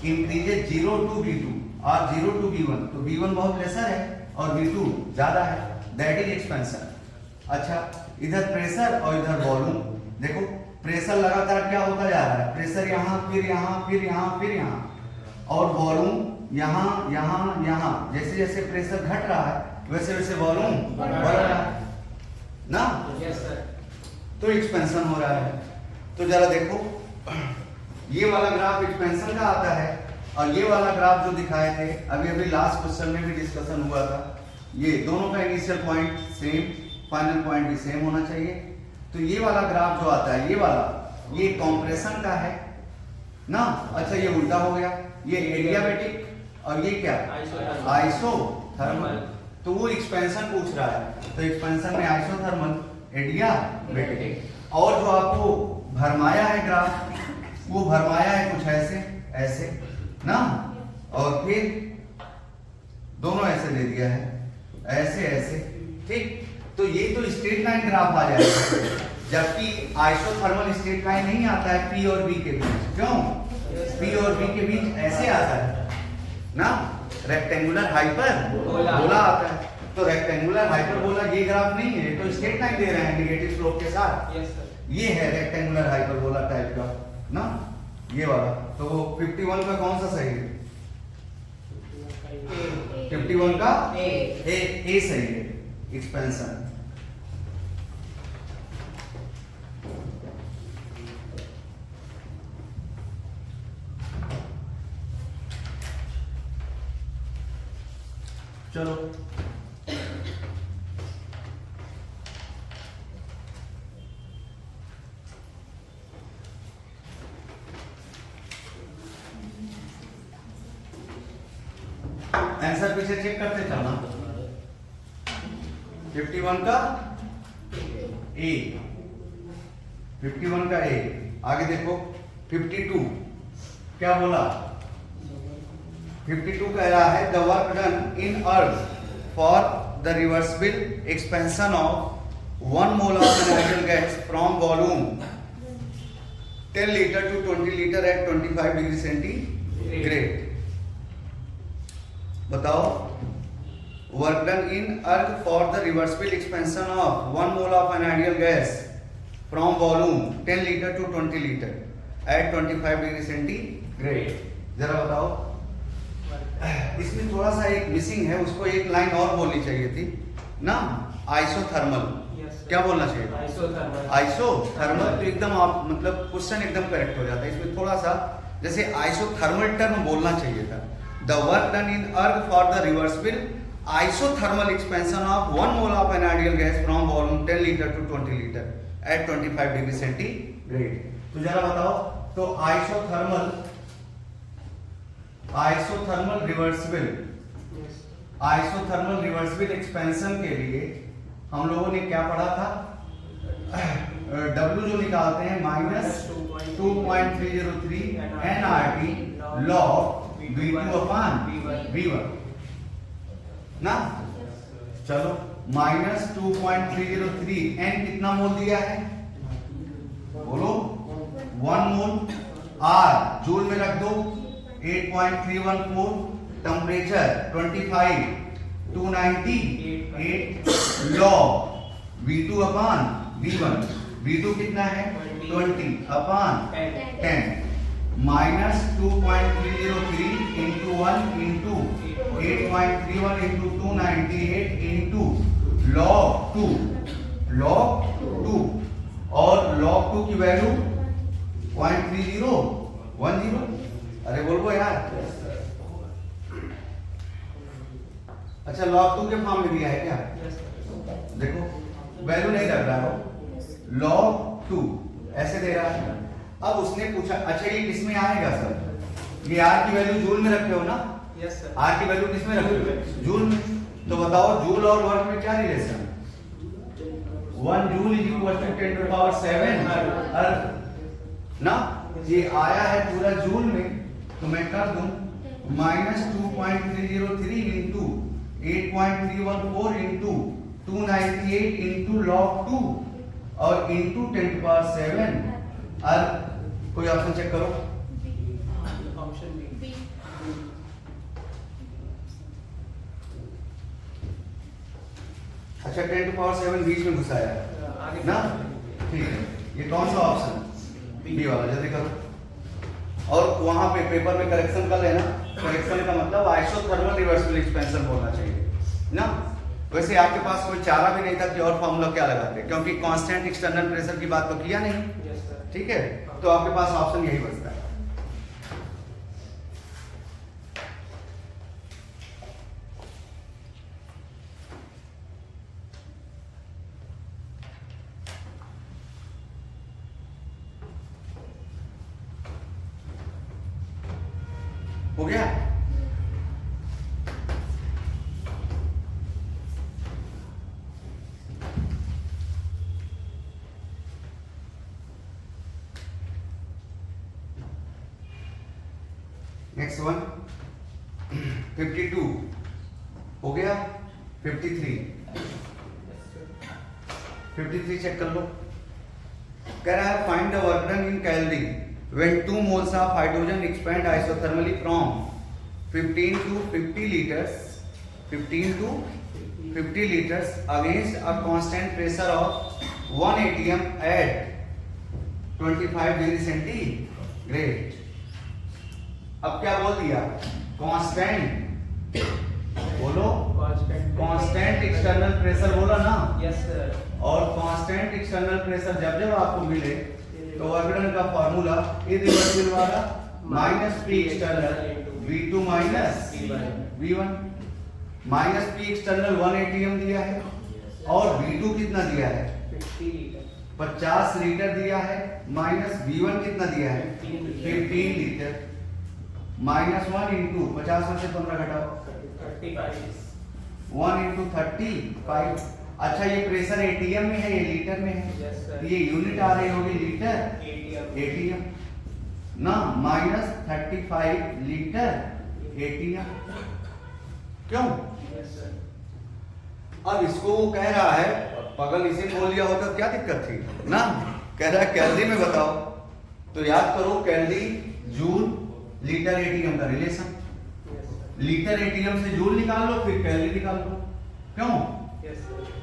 increases 0 to V2 और 0 to V1, तो V1 बहुत लेसर है और V2 ज्यादा है, दैट इज एक्सपेंशन। अच्छा, इधर प्रेशर और इधर वॉल्यूम, देखो प्रेशर लगातार क्या होता जा रहा है, प्रेशर यहाँ फिर यहाँ फिर यहाँ फिर यहाँ, और वॉल्यूम यहाँ यहाँ यहाँ। जैसे जैसे प्रेशर घट रहा है वैसे वैसे वॉल्यूम बढ़ रहा है ना। Yes sir. तो एक्सपेंशन हो रहा है। तो जरा देखो, ये वाला ग्राफ एक्सपेंशन का आता है और ये वाला ग्राफ जो दिखाए थे अभी अभी लास्ट क्वेश्चन में भी डिस्कशन हुआ था, ये दोनों का initial point same, final point भी सेम होना चाहिए। तो ये वाला ग्राफ जो आता है, ये वाला, ये कंप्रेशन का है ना। अच्छा, ये उल्टा हो गया, ये एडियाबेटिक और ये क्या, आइसोथर्मल। तो वो एक्सपेंशन पूछ रहा है, तो एक्सपेंशन में आइसोथर्मल, एडियाबेटिक। और जो आपको भरमाया है ग्राफ, वो भरमाया है कुछ ऐसे ऐसे ना, और फिर दोनों ऐसे दे दिया है, ऐसे ऐसे, ठीक। तो ये तो स्ट्रेट लाइन ग्राफ आ जाएगा, जबकि आइसोथर्मल स्ट्रेट लाइन नहीं आता है P और B के बीच। क्यों? P और B के बीच ऐसे आता है ना, रेक्टेंगुलर हाइपरबोला आता है। तो रेक्टेंगुलर हाइपरबोला ये ग्राफ नहीं है, तो स्ट्रेट लाइन दे रहे हैं नेगेटिव स्लोप के साथ। Yes, sir. ये है रेक्टेंगुलर हाइपरबोला टाइप का ना, ये वाला। तो 51 का कौन सा सही है? 51 का ए सही है, एक्सपेंशन। चलो आंसर पीछे चेक करते चलना। 51 का ए, 51 का ए। आगे देखो 52 क्या बोला? 52 कह रहा है the work done in earth for the reversible expansion of 1 mole of an ideal gas from volume 10 litre to 20 litre at 25 degree centigrade. बताओ, work done in earth for the reversible expansion of 1 mole of an ideal gas from volume 10 litre to 20 litre at 25 degree centigrade. जरा बताओ, इसमें थोड़ा सा एक missing है, उसको एक लाइन और बोलनी चाहिए थी ना, आइसोथर्मल। क्या बोलना चाहिए? आइसोथर्मल। आइसोथर्मल तो एकदम आप मतलब क्वेश्चन एकदम करेक्ट हो जाता है। इसमें थोड़ा सा जैसे आइसोथर्मल टर्म बोलना चाहिए था। The work done in earth for the reversible isothermal expansion of 1 mole of an ideal gas from volume 10 litre to 20 litre at 25 degree centigrade. तो जरा बताओ, तो आइसोथर्मल रिवर्सिबल एक्सपेंशन के लिए हम लोगों ने क्या पढ़ा था? W जो निकालते हैं minus 2.303 NRT log V2 upon V1 ना। चलो माइनस 2.303 N कितना मोल दिया है? बोलो 1 मोल। R जूल में रख दो 8.314, temperature 25, 298 log V2 upon V1। V2 कितना है? 20 upon 10 minus 2.303 into 1 into 8.31 into 298 into log 2 और log 2 की वैल्यू 0.3010। अरे बोलो यार, अच्छा log 2 के फॉर्म में दिया है क्या? देखो वैल्यू नहीं रख रहा हो, log 2 ऐसे दे रहा है। अब उसने पूछा अच्छा ये किसमें आएगा सर? ये R की वैल्यू जूल में रखे हो ना? Yes sir. R की वैल्यू किसमें रखे हो? जूल में। तो बताओ जूल और वर्क में क्या relation? 1 joule is equal to 10 to power 7 erg ना। ये आया है पूरा जूल में, तो मैं कर दूं minus 2.303 into 8.314 into 298 into log 2 और इंटू 10 टू पावर 7 अर्थ। कोई ऑप्शन चेक करो। Option B. अच्छा 10 टू पावर 7 बीच में घुसाया है आगे ना, ठीक है। ये कौन सा ऑप्शन? बी वाला, जल्दी करो। और वहां पे पेपर में करेक्शन कर लेना। करेक्शन का मतलब आइसोथर्मल रिवर्सिबल एक्सपेंशन बोलना चाहिए ना। वैसे आपके पास कोई चारा भी नहीं था कि और फॉर्मूला क्या लगाते, क्योंकि कांस्टेंट एक्सटर्नल प्रेशर की बात तो किया नहीं। Yes sir. ठीक है, तो आपके पास ऑप्शन यही बचता है। हो गया? नेक्स्ट वन 52 हो गया। 53 चेक कर लो। कह रहा है find the work done in calorie when 2 moles of hydrogen expand isothermally from 15 to 50 liters, 15 to 50 liters against a constant pressure of 1 atm at 25 degree centigrade. अब क्या बोल दिया? कांस्टेंट, बोलो कांस्टेंट एक्सटर्नल प्रेशर बोला ना। Yes sir. और constant external pressure जब जब आपको मिले तो वर्कडन का फार्मूला इरिवर्सिबल वाला minus P external V2 minus V1 minus P external 1 ATM दिया है और V2 कितना दिया है? 50 लीटर दिया है, माइनस V1 कितना दिया है? 15 लीटर, माइनस 1 इंटू 50 में से 15 घटाओ 1 इंटू 35। अच्छा ये प्रेशर एटीएम में है, ये लीटर में है। Yes, sir. ये यूनिट आ रही होगी लीटर एटीएम ना, माइनस 35 लीटर एटीएम। क्यों? अब इसको वो कह रहा है, पगल इसे बोल दिया होता तो क्या दिक्कत थी ना। कह रहा है कैलोरी में बताओ, तो याद करो कैलोरी जूल लीटर एटीएम का रिलेशन। लीटर एटीएम से जूल निकाल लो, फिर कैलोरी निकाल लो। क्यों?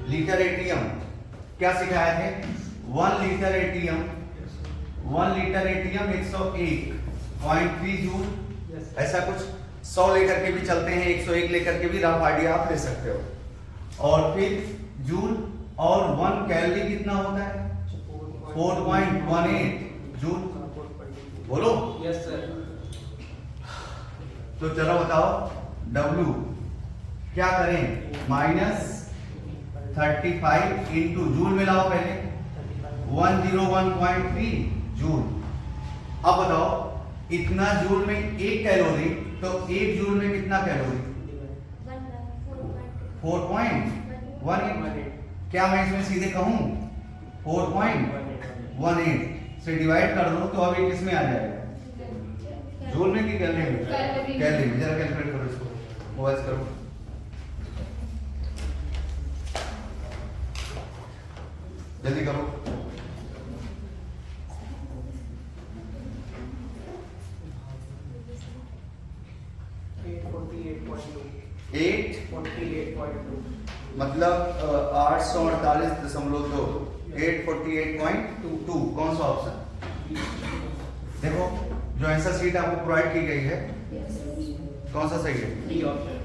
लीटर एटीएम क्या सिखाए थे? 1 लीटर एटीएम 101.3 जूल, ऐसा कुछ 100 लेकर के भी चलते हैं, 101 लेकर के भी रफ आइडिया आप ले सकते हो। और फिर जूल और 1 कैलोरी कितना होता है? 4.18 जूल। बोलो। Yes sir. तो चलो बताओ W क्या करें? माइनस 35 इंटू जूल में लाओ पहले 101.3 जूल। अब बताओ इतना जूल में 1 कैलोरी, तो 1 जूल में कितना कैलोरी? 4.18। क्या मैं इसमें सीधे कहूं 4.18 से डिवाइड कर दो तो अब ये किस में आ जाएगा? जूल में कि कैलोरी में? कैलोरी में। जरा कैलकुलेट करो इसको, मोबाइल करो। जल्दी करो। 848.2 मतलब 848.2 848.2 कौन सा ऑप्शन? देखो जो आंसर शीट आपको प्रोवाइड की गई है कौन सा सही है? D option.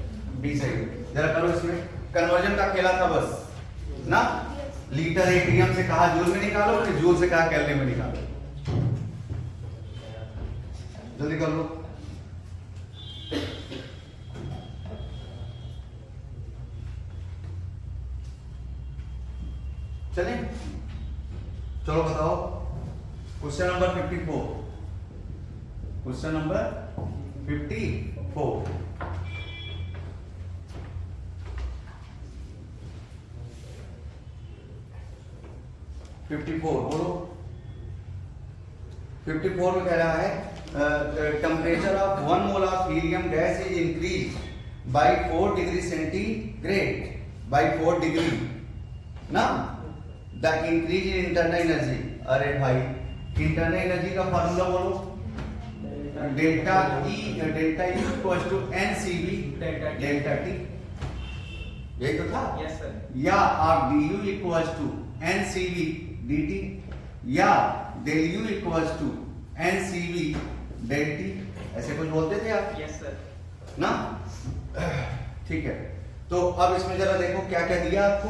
बी सही है। जरा करो, इसमें कन्वर्जन का खेला था बस ना। लीटर एटीएम से कहा जूल में निकालो, फिर जूल से कहा कैलोरी में निकालो। जल्दी कर लो। चलिए चलो बताओ क्वेश्चन नंबर 54। Question number 54। बोलो। 54 में कह रहा है temperature of 1 mole of helium gas is increase by 4 degree centigrade by 4 degree ना। The increase in internal energy. अरे भाई इंटरनल एनर्जी का फार्मूला बोलो। Delta E equals to NCV delta T, यही तो था। Yes sir. या आप du equals to NCV dt या del u equals to NCV del t, ऐसे कुछ बोलते थे आप यस सर। ना। ठीक है, तो अब इसमें जरा देखो क्या क्या दिया आपको।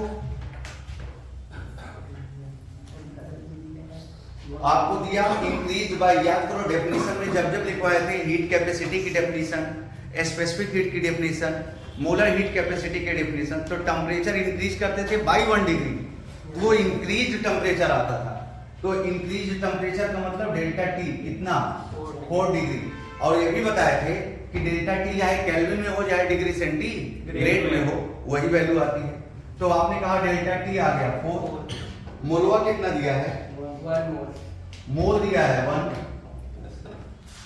आपको दिया इंक्रीज बाय, याद करो डेफिनेशन में जब जब लिखवाए थे हीट कैपेसिटी की डेफिनेशन, स्पेसिफिक हीट की डेफिनेशन, मोलर हीट कैपेसिटी की डेफिनेशन, तो टेम्परेचर इंक्रीज करते थे बाय 1 डिग्री, वो इंक्रीज टेम्परेचर आता था। तो इंक्रीज टेम्परेचर का मतलब डेल्टा टी कितना? 4 डिग्री। और ये भी बताए थे कि डेल्टा टी चाहे केल्विन में हो चाहे डिग्री सेंटीग्रेड में हो वही वैल्यू आती है। तो आपने कहा डेल्टा टी आ गया 4। मोलवा कितना दिया है? 1 मोल। मोल दिया है 1।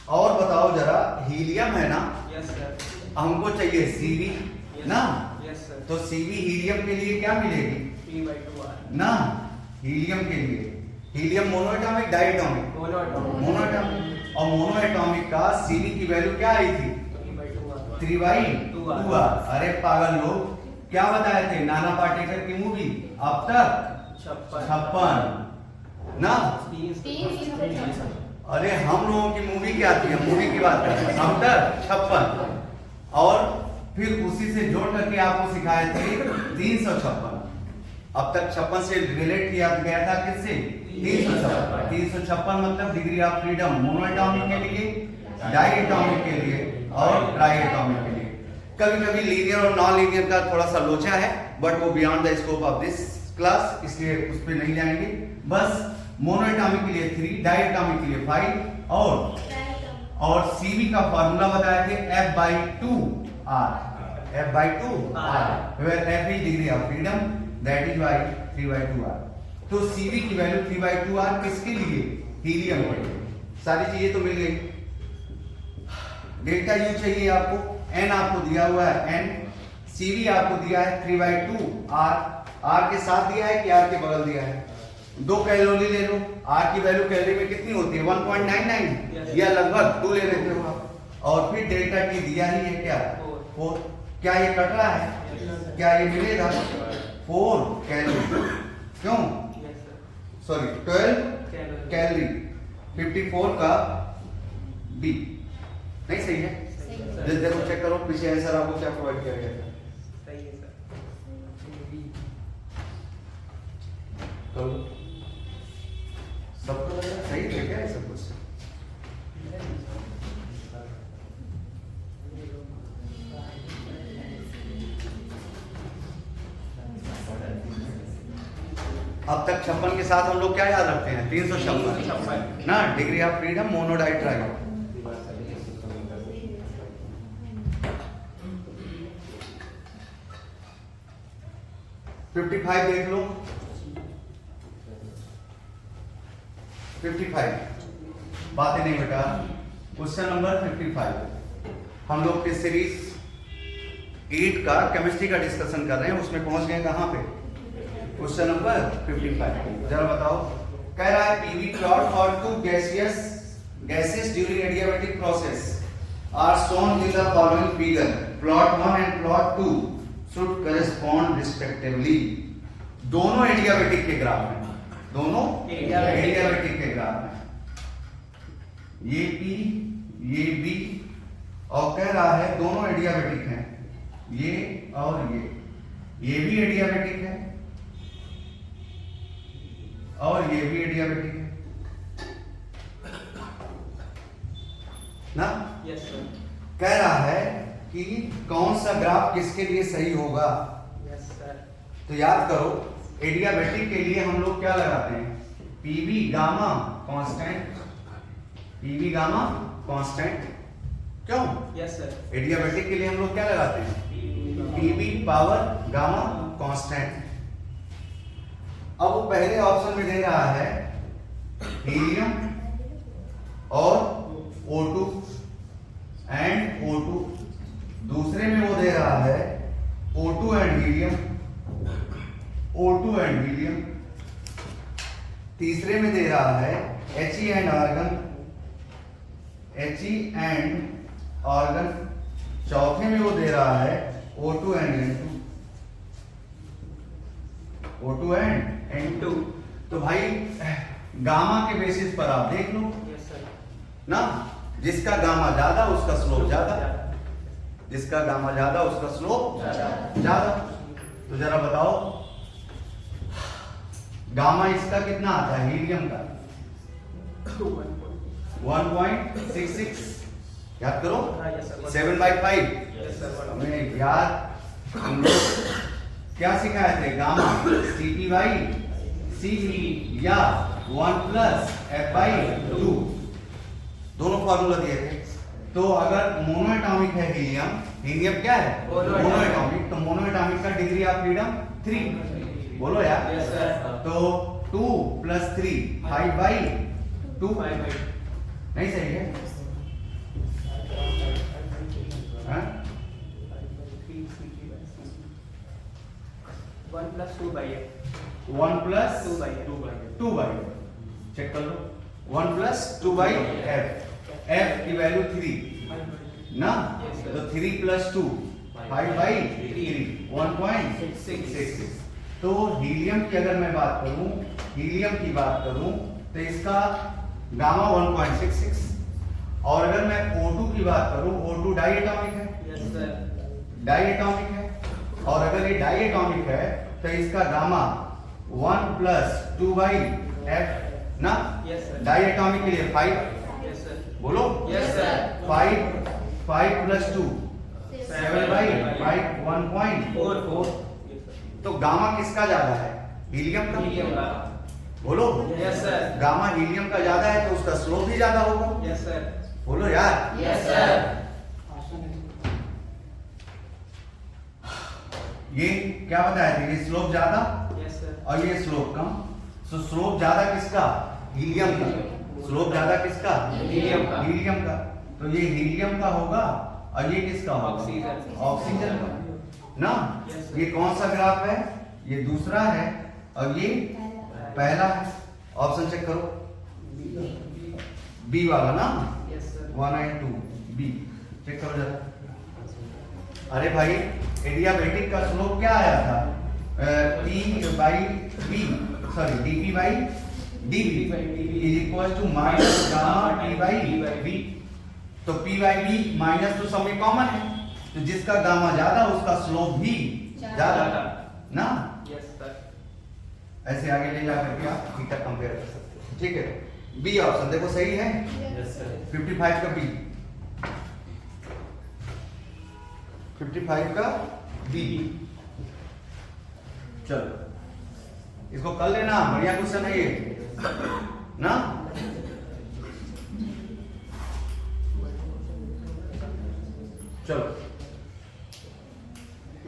और बताओ जरा हीलियम है ना, यस सर। हमको चाहिए Cv ना। Yes sir. तो Cv हीलियम के लिए क्या मिलेगी P/2R ना। हीलियम के लिए helium monoatomic diatomic monoatomic. Monoatomic, और मोनोएटॉमिक का Cv की वैल्यू क्या आई थी? 3/2r। अरे पागल लोग, क्या बताए थे नाना पाटेकर की मूवी अब तक 56 ना। अरे हम लोगों की मूवी क्या थी, हम मूवी की बात कर रहे हैं। अब तक 56 और फिर उसी से जोड़ करके आपको सिखाए थे 356। अब तक 56 से रिलेट किया गया था किससे, 356। 356 मतलब डिग्री ऑफ फ्रीडम मोनोएटॉमिक के लिए, डायएटॉमिक के लिए और ट्राइएटॉमिक के लिए। कभी कभी लीनियर और नॉन लीनियर का थोड़ा सा लोचा है, बट वो beyond the scope of this class, इसलिए उस पर नहीं जाएंगे। बस मोनोएटॉमिक के लिए 3, डायएटॉमिक के लिए 5 और सीवी का फार्मूला बताए थे F/2R। F/2R where F is degree of freedom, that is why 3/2R। तो CV की वैल्यू 3/2R किसके लिए, हीलियम के लिए। सारी चीजें तो मिल गई। डेल्टा U चाहिए आपको, N आपको दिया हुआ है N, CV आपको दिया है 3/2R। R के साथ दिया है कि R के बगल दिया है। 2 कैलोरी ले लो, R की वैल्यू कैलोरी में कितनी होती है 1.99 या लगभग 2 ले लेते हो आप। और फिर डेल्टा T दिया ही है क्या 4। क्या ये कट रहा है, क्या ये मिलेगा 4 कैलोरी, क्यों सॉरी 12 कैलोरी 54 का B नहीं सही है। देखो चेक करो पीछे आंसर आपको क्या प्रोवाइड किया गया था। तो सबको लगा सही है क्या सब कुछ। अब तक 56 के साथ हम लोग क्या याद रखते हैं 356 ना, डिग्री ऑफ फ्रीडम मोनोडाइट्राइल। फिफ्टी 55 देख लो, 55 बातें नहीं बेटा। क्वेश्चन नंबर 55 हम लोग के सीरीज 8 का केमिस्ट्री का डिस्कशन कर रहे हैं, उसमें पहुंच गए कहां पे, क्वेश्चन नंबर 55। जरा बताओ, कह रहा है PV plot for 2 gases during adiabatic process are shown in the following figure. Plot 1 and plot 2 should correspond respectively। दोनों एडियाबेटिक के ग्राफ हैं, दोनों एडियाबेटिक के ग्राफ हैं। ये P ये B और कह रहा है दोनों एडियाबेटिक हैं, ये और ये भी एडियाबेटिक है और ये भी एडियाबेटिक है ना। Yes sir. कह रहा है कि कौन सा ग्राफ किसके लिए सही होगा। Yes sir. तो याद करो एडियाबेटिक के लिए हम लोग क्या लगाते हैं, PV gamma constant, PV gamma constant, क्यों। Yes sir. एडियाबेटिक के लिए हम लोग क्या लगाते हैं, पीवी पावर गामा कांस्टेंट। अब वो पहले ऑप्शन में दे रहा है हीलियम और O2 एंड O2, दूसरे में वो दे रहा है O2 and helium, O2 and helium, तीसरे में दे रहा है He and argon, He and argon, चौथे में वो दे रहा है O2 and N2, O2 and N2। तो भाई गामा के बेसिस पर आप देख लो यस सर। ना, जिसका गामा ज्यादा उसका स्लोप ज्यादा, जिसका गामा ज्यादा उसका स्लोप ज्यादा। तो जरा बताओ गामा इसका कितना आता है हीलियम का 1.66, याद करो 7/5। Yes sir. हमें याद हम लोग क्या सिखाए थे, गामा CP/CV या 1+F/2 दोनों फॉर्मूला दिए थे। तो अगर मोनोएटॉमिक है हीलियम, हीलियम क्या है मोनोएटॉमिक, तो मोनोएटॉमिक का डिग्री ऑफ फ्रीडम 3, बोलो यार। Yes sir. तो 2 + 3 5/2 नहीं सही है हाँ? 1+2/2 चेक कर लो, 1+2/F, F की वैल्यू 3, ना, Yes, sir. तो 3 + 2 5/3 1.66। तो हीलियम की अगर मैं बात करूं, हीलियम की बात करूं तो इसका गामा 1.66, और अगर मैं O2 की बात करूं, O2 डाइएटॉमिक है, Yes, sir. डाइएटॉमिक है, और अगर ये डाइएटॉमिक है तो इसका गामा 1 + 2/f ना, Yes, sir. डाइएटॉमिक के लिए 5, Yes, sir. बोलो Yes, sir. 5 + 2 7/5 1.44। Yes, sir. तो गामा किसका ज्यादा है? हीलियम का। Helium का। बोलो Yes, sir. गामा हीलियम का ज्यादा है तो उसका स्लोप भी ज्यादा होगा। Yes, sir. बोलो यार। Yes, sir. ये क्या बताया था? ये स्लोप ज्यादा Yes, sir. और ये स्लोप कम। तो स्लोप ज्यादा किसका? हीलियम का। स्लोप ज्यादा किसका? हीलियम का। हीलियम का। तो ये हीलियम का होगा और ये किसका होगा? ऑक्सीजन। ऑक्सीजन का ना। Yes, sir. ये कौन सा ग्राफ है? ये दूसरा है और ये पहला है। ऑप्शन चेक करो, बी वाला ना, Yes, sir. 1 and 2 B check करो जरा। अरे भाई एडियाबेटिक का स्लोप क्या आया था? P/B sorry dP/dV is equal to minus gamma T/B। तो P/B माइनस तो सब में कॉमन है, तो जिसका गामा ज्यादा उसका स्लोप भी ज्यादा ना। Yes, sir. ऐसे आगे ले जा करके आप थीटा कंपेयर कर सकते हो। ठीक है, बी ऑप्शन देखो सही है। Yes, sir. 55 का बी, 55 का बी। चलो इसको कर लेना, बढ़िया क्वेश्चन है ये ना। चलो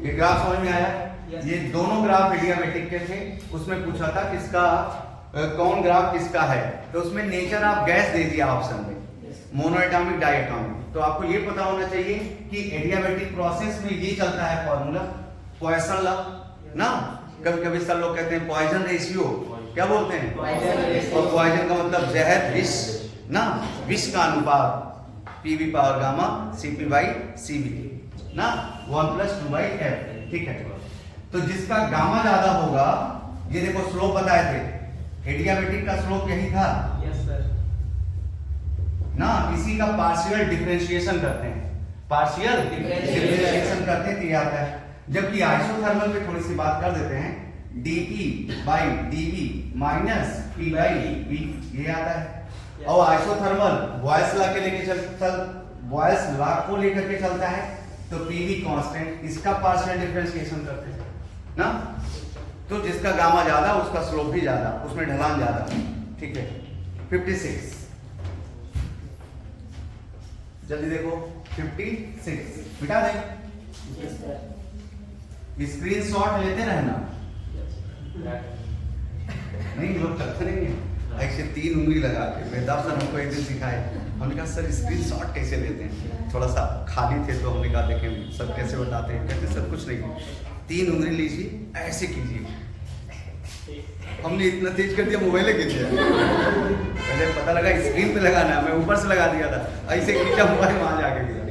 ये ग्राफ समझ में आया? Yes. ये दोनों ग्राफ एडियाबेटिक के थे। उसमें पूछा था किसका कौन ग्राफ किसका है, तो उसमें नेचर ऑफ गैस दे दिया ऑप्शन में, मोनोएटॉमिक डायटॉमिक। तो आपको ये पता होना चाहिए कि एडियाबेटिक प्रोसेस में ये चलता है फॉर्मूला पॉइसन लॉ ना। कभी कभी सब लोग कहते हैं पॉइजन रेशियो, क्या बोलते हैं? Poison ratio। और पॉइजन का मतलब जहर, विष ना, विष का अनुपात PV पावर गामा CP/CV ना 1 + 2/f। ठीक है, तो जिसका गामा ज्यादा होगा, ये देखो स्लोप बताए थे, एडियाबेटिक का स्लोप यही था Yes, sir. ना। इसी का पार्शियल डिफरेंशिएशन करते हैं, पार्शियल डिफरेंशिएशन करते हैं तो ये आता है। जबकि आइसोथर्मल में थोड़ी सी बात कर देते हैं, dP/dV माइनस P/V ये आता है। और आइसोथर्मल बॉयल्स लॉ के लेके बॉयल्स लॉ को लेकर के चलता है, तो PV कांस्टेंट, इसका पार्शियल डिफरेंशिएशन करते हैं ना। तो जिसका गामा ज्यादा उसका स्लोप भी ज्यादा, उसमें ढलान ज्यादा। ठीक है, 56 जल्दी देखो, 56 मिटा दें। Yes, sir. स्क्रीनशॉट लेते रहना, नहीं लोग करते नहीं है ऐसे 3 उंगली लगा के। वेदांत सर हमको एक दिन सिखाए, हमने कहा सर स्क्रीनशॉट कैसे लेते हैं, थोड़ा सा खाली थे तो हमने कहा देखें सर कैसे बताते हैं। कहते सर कुछ नहीं, 3 उंगली लीजिए ऐसे कीजिए। हमने इतना तेज कर दिया, मोबाइल गिर गया। पहले पता लगा स्क्रीन पे लगाना है, मैं ऊपर से लगा दिया था, ऐसे खींचा मोबाइल वहां जाके गिरा।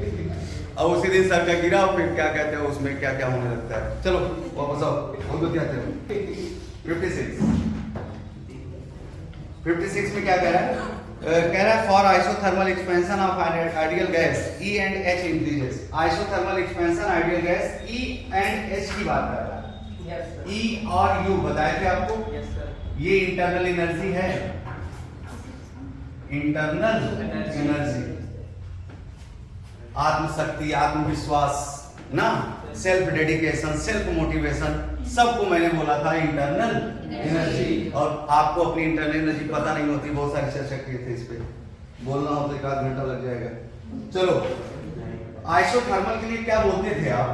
और उसी दिन सर का गिरा, और फिर क्या कहते हैं उसमें क्या क्या होने लगता है। चलो वापस आओ, हम तो क्या थे 56 में क्या कह रहा है? कह रहा है for isothermal expansion of ideal gas E and H increases. Isothermal expansion ideal gas E and H की बात कर रहा है। Yes, sir. E और U बताए थे आपको, Yes, sir. ये इंटरनल एनर्जी है, इंटरनल एनर्जी, आत्मशक्ति, आत्मविश्वास ना, सेल्फ डेडिकेशन, सेल्फ मोटिवेशन, सबको मैंने बोला था इंटरनल एनर्जी। और आपको अपनी इंटरनल एनर्जी पता नहीं होती, बहुत सारी चर्चा किए थे इस पे, बोलना हो तो 1 घंटा लग जाएगा। चलो आइसोथर्मल के लिए क्या बोलते थे आप?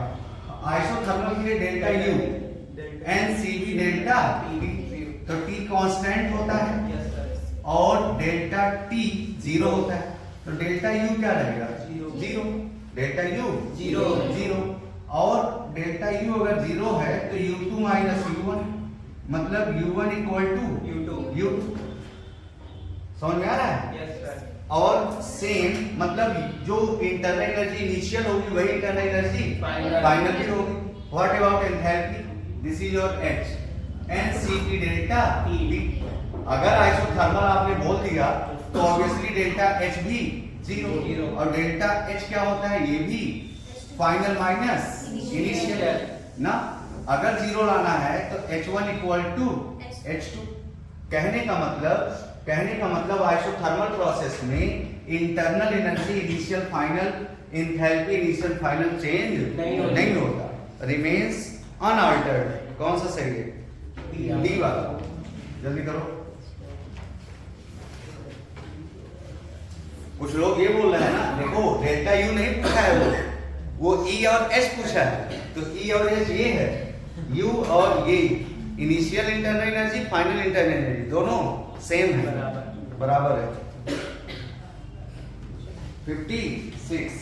आइसोथर्मल के लिए delta U NCV delta T, तो T कांस्टेंट होता है Yes, sir. और डेल्टा T 0 होता है, तो डेल्टा U क्या रहेगा? 0। डेल्टा U 0 और डेल्टा U अगर 0 है तो U2 माइनस U1 मतलब U1 equal to U2. U2। समझ में आ रहा है? Yes, sir. और सेम मतलब जो इंटरनल एनर्जी इनिशियल होगी वही इंटरनल एनर्जी फाइनल भी होगी. What about enthalpy? This is your H and CP delta T. अगर आइसोथर्मल आपने बोल दिया तो ऑब्वियसली डेल्टा H भी जीरो और डेल्टा H क्या होता है? ये भी फाइनल माइनस इनिशियल ना. अगर जीरो लाना है तो H1 इक्वल टू H2. कहने का मतलब आइसोथर्मल प्रोसेस में internal energy initial final, enthalpy initial final change नहीं होता, रिमेन्स अनअल्टर्ड. कौन सा सही है? डी वाला. जल्दी करो. कुछ लोग ये बोल रहे हैं ना, देखो डेल्टा यू नहीं पूछा है, वो ई और एच पूछा है. तो ई और एच ये है, यू और ये initial internal energy final internal energy दोनों सेम है, बराबर है. 56.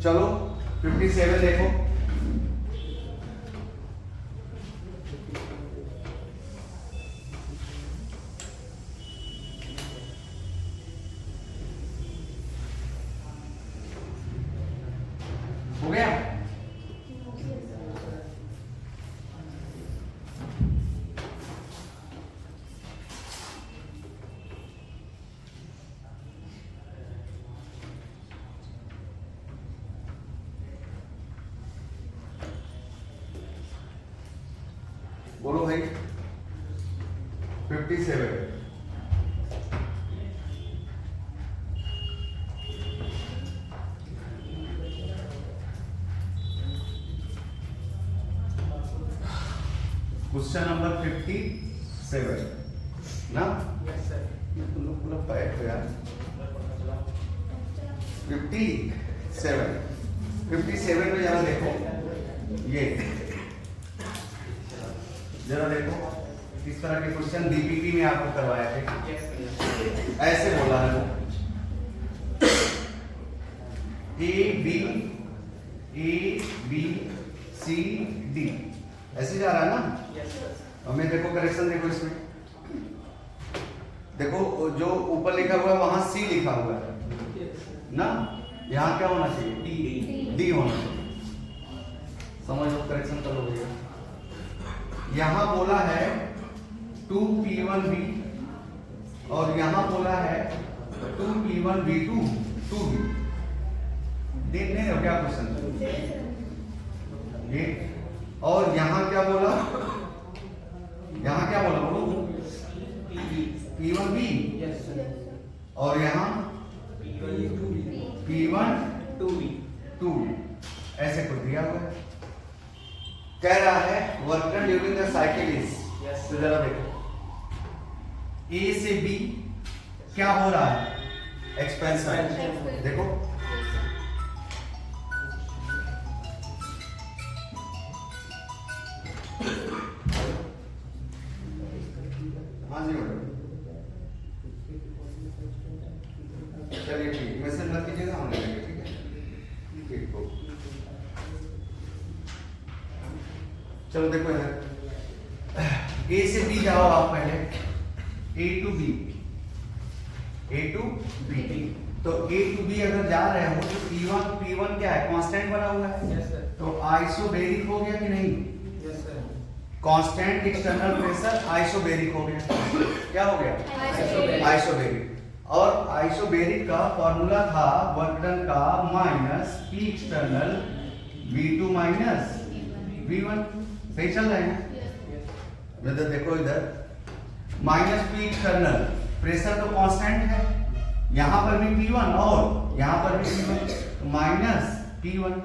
चलो 57 देखो. हो गया? बोलो भाई. 57. क्वेश्चन नंबर 57 ना. Yes, sir. तुम लोग पूरा पैक हो यार. 57 में जरा देखो, ये जरा देखो किस तरह के क्वेश्चन डीपीपी में आपको करवाया थे. Yes, sir. ऐसे बोला है वो, ABCD ऐसे जा रहा है ना. Yes, sir. हमें देखो करेक्शन देखो इसमें. देखो जो ऊपर लिखा हुआ है वहां C लिखा हुआ है Yes, sir. ना. यहाँ क्या होना चाहिए? D. D होना चाहिए. समझ लो, करेक्शन कर लो भैया. यहाँ बोला है 2P1V और यहाँ बोला है 2P1V2 2V. देख नहीं रहे क्या क्वेश्चन ये. और यहाँ क्या बोला? यहाँ क्या बोला बोलो? P1V. Yes, sir. और यहाँ P1 2V. ऐसे कुछ दिया हुआ है. कह रहा है work done during the cycle is. Yes, तो जरा देखो A से B क्या हो रहा है? एक्सपेंशन. देखो हाँ जी मैडम. चलिए ठीक, मैसेज मत कीजिएगा, हम ले लेंगे. ठीक है ठीक हो. चलो देखो इधर A से B जाओ आप पहले. A to B. तो A to B अगर जा रहे हो तो P1 क्या है? कांस्टेंट बना हुआ है. Yes, sir. तो आइसोबेरिक हो गया कि नहीं? Yes, sir. Constant external pressure isobaric हो गया. क्या हो गया? Isobaric. आइसोबेरिक. और आइसोबेरिक का फॉर्मूला था वर्क डन का minus P external V2 minus V1. सही चल रहा है ना? इधर देखो, इधर माइनस P एक्सटर्नल प्रेशर तो कांस्टेंट है, यहाँ पर भी P1 और यहाँ पर भी P1, तो माइनस P1.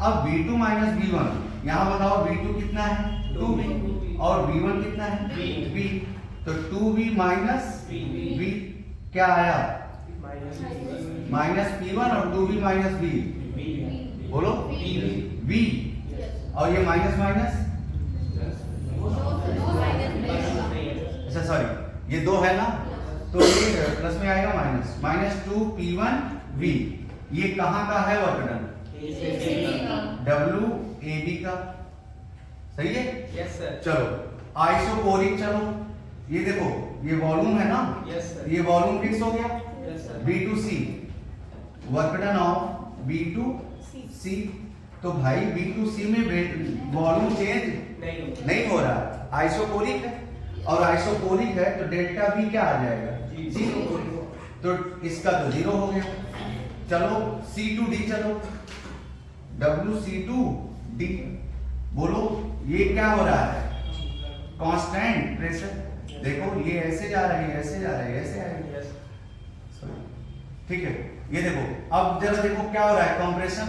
अब V2 माइनस V1, यहाँ बताओ V2 कितना है? 2V और V1 कितना है? V. तो 2V माइनस V क्या आया? माइनस P1 और 2V माइनस V. बोलो V. और ये माइनस माइनस, अच्छा सॉरी ये दो है ना, तो ये प्लस में आएगा माइनस. Minus 2P1V. ये कहाँ का है वर्क डन? WAB का. सही है? Yes, sir. चलो आइसोकोरिक, चलो ये देखो ये वॉल्यूम है ना, Yes, sir. ये वॉल्यूम फिक्स हो गया Yes, sir. B2C, work done of B2C। तो भाई B2C में वॉल्यूम चेंज नहीं हो रहा, आइसोकोरिक है, और आइसोकोरिक है तो डेल्टा V क्या आ जाएगा? जीरो। तो इसका तो जीरो हो गया। चलो C2D, चलो WC2D, बोलो ये क्या हो रहा है? Constant pressure. देखो ये ऐसे जा रही है, ऐसे जा रही है, ऐसे आ रही है, Yes. ठीक है। ये देखो अब जरा देखो क्या हो रहा है, कंप्रेशन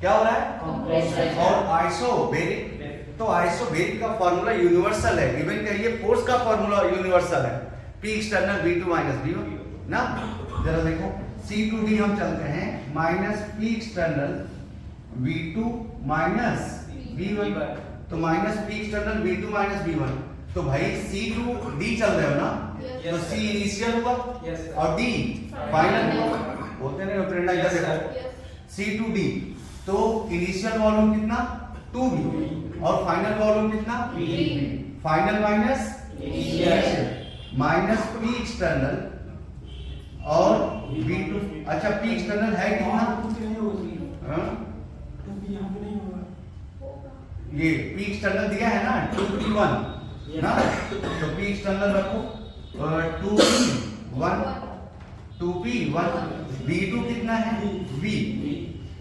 क्या हो रहा है, Compression. और आइसोबेरिक। तो आइसोबेरिक का फॉर्मूला यूनिवर्सल है, इवन कहिए फोर्स का फॉर्मूला यूनिवर्सल है, P external V2 minus V1 ना। जरा देखो C2D हम चलते हैं, minus P external V2 minus V1, तो minus P external V2 minus V1, तो भाई C2D चल रहे हो ना, Yes, तो sir. C इनिशियल हुआ Yes, sir. और D फाइनल हुआ, होते नहीं होते ना। इधर Yes, sir. देखो C2D, तो इनिशियल वॉल्यूम कितना 2V और फाइनल वॉल्यूम कितना V। Final minus Initial. Minus P external और V2। अच्छा P एक्सटर्नल है कितना? हाँ? ये P एक्सटर्नल दिया है ना 2P1 ना, तो P एक्सटर्नल रखो 2P1 2P1, V2 कितना है V,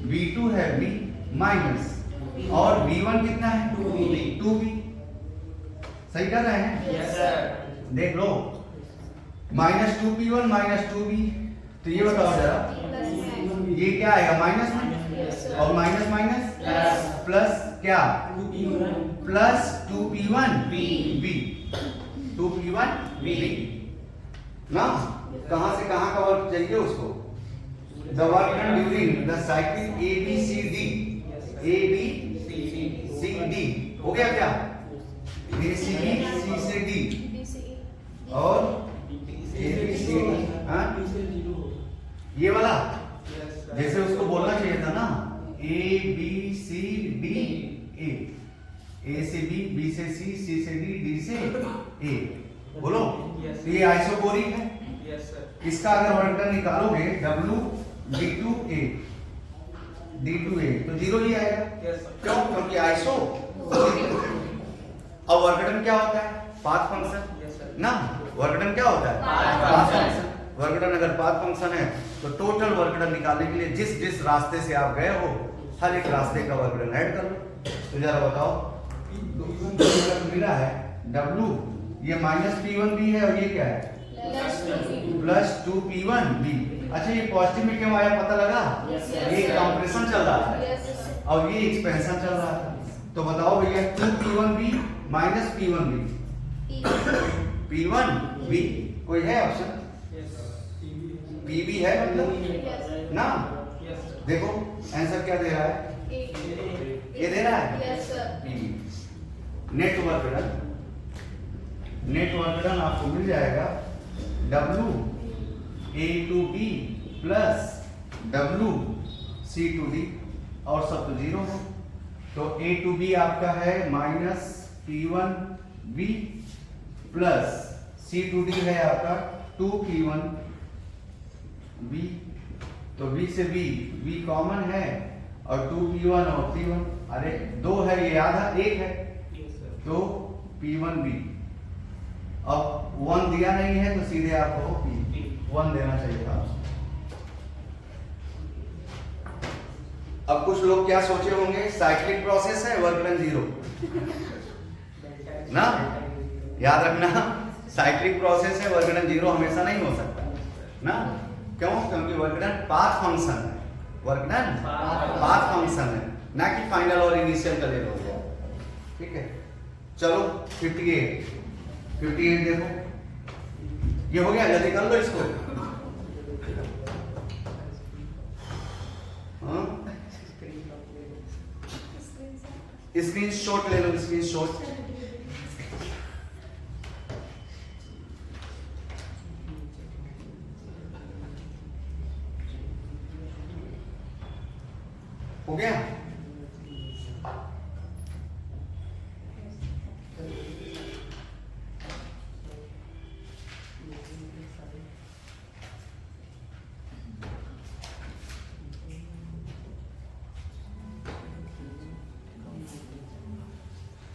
V2 है V माइनस, और V1 कितना है 2V। सही कर रहे हैं? Yes, sir. देख लो माइनस 2P1 माइनस 2V, तो ये बताओ जरा ये क्या आएगा माइनस में, और माइनस माइनस Plus. प्लस क्या, plus 2P1 V 2P1 V ना। कहां से कहां का वर्क चाहिए उसको? The work done during the cycle ABCD, ABCD हो गया क्या? ACB C से D और ABCD, हाँ ये वाला Yes, sir. जैसे उसको बोलना चाहिए था ना ABCD, A से B, B से C, C से D, D से A, बोलो। Yes. तो ये आइसोकोरिक है, Yes, sir. इसका अगर वर्क डन निकालोगे W D2A D2A तो जीरो ही आएगा। Yes, sir. क्यों? क्योंकि आइसो। अब वर्क डन क्या होता है? Path function Yes, sir. ना। वर्क डन क्या होता है? Path path function. Function. Work done अगर पाथ फंक्शन है तो टोटल वर्क डन निकालने के लिए जिस जिस रास्ते से आप गए हो हर एक रास्ते का वर्क डन ऐड कर लो। तो जरा बताओ मिला है W, ये माइनस P1 भी है और ये क्या है प्लस 2P1 भी। अच्छा ये पॉजिटिव में क्यों आया पता लगा? Yes, ये sir. कंप्रेशन चल रहा है और ये एक्सपेंशन चल रहा है। तो बताओ भैया 2P1B माइनस P1B, P1B कोई है ऑप्शन? Yes. PB है मतलब ना। Yes, sir. देखो आंसर क्या दे रहा है? ये दे रहा है PB। Net work done, net work done आपको मिल जाएगा W A2B plus W C2D, और सब तो जीरो हो। तो A2B आपका है माइनस P1B प्लस C2D है आपका 2P1B, तो B से B कॉमन है और 2P1 और P1, अरे दो है ये आधा एक है Yes, sir. तो P1B। अब 1 दिया नहीं है तो सीधे आपको P1 देना चाहिए था। अब कुछ लोग क्या सोचे होंगे, साइक्लिक प्रोसेस है वर्क डन जीरो ना। याद रखना साइक्लिक प्रोसेस है, वर्क डन जीरो हमेशा नहीं हो सकता ना। क्यों? क्योंकि वर्क डन पाथ फंक्शन है, वर्क डन पाथ फंक्शन है ना कि फाइनल और इनिशियल का ले लो। ठीक है चलो 58 देखो ये हो गया, जल्दी कर लो इसको। हाँ? स्क्रीन शॉट ले लो, स्क्रीन शॉट। हो गया?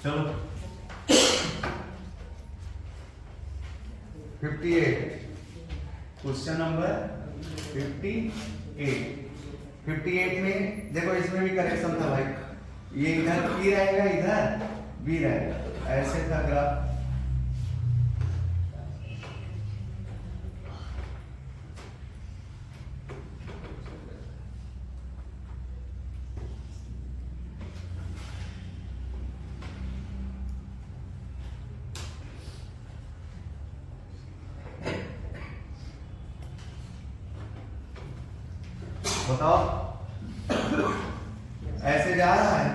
चलो 58 क्वेश्चन नंबर 58 में देखो, इसमें भी करेक्शन था भाई। ये इधर P रहेगा, इधर B रहेगा, ऐसे था ग्राफ। बताओ, ऐसे जा रहा है,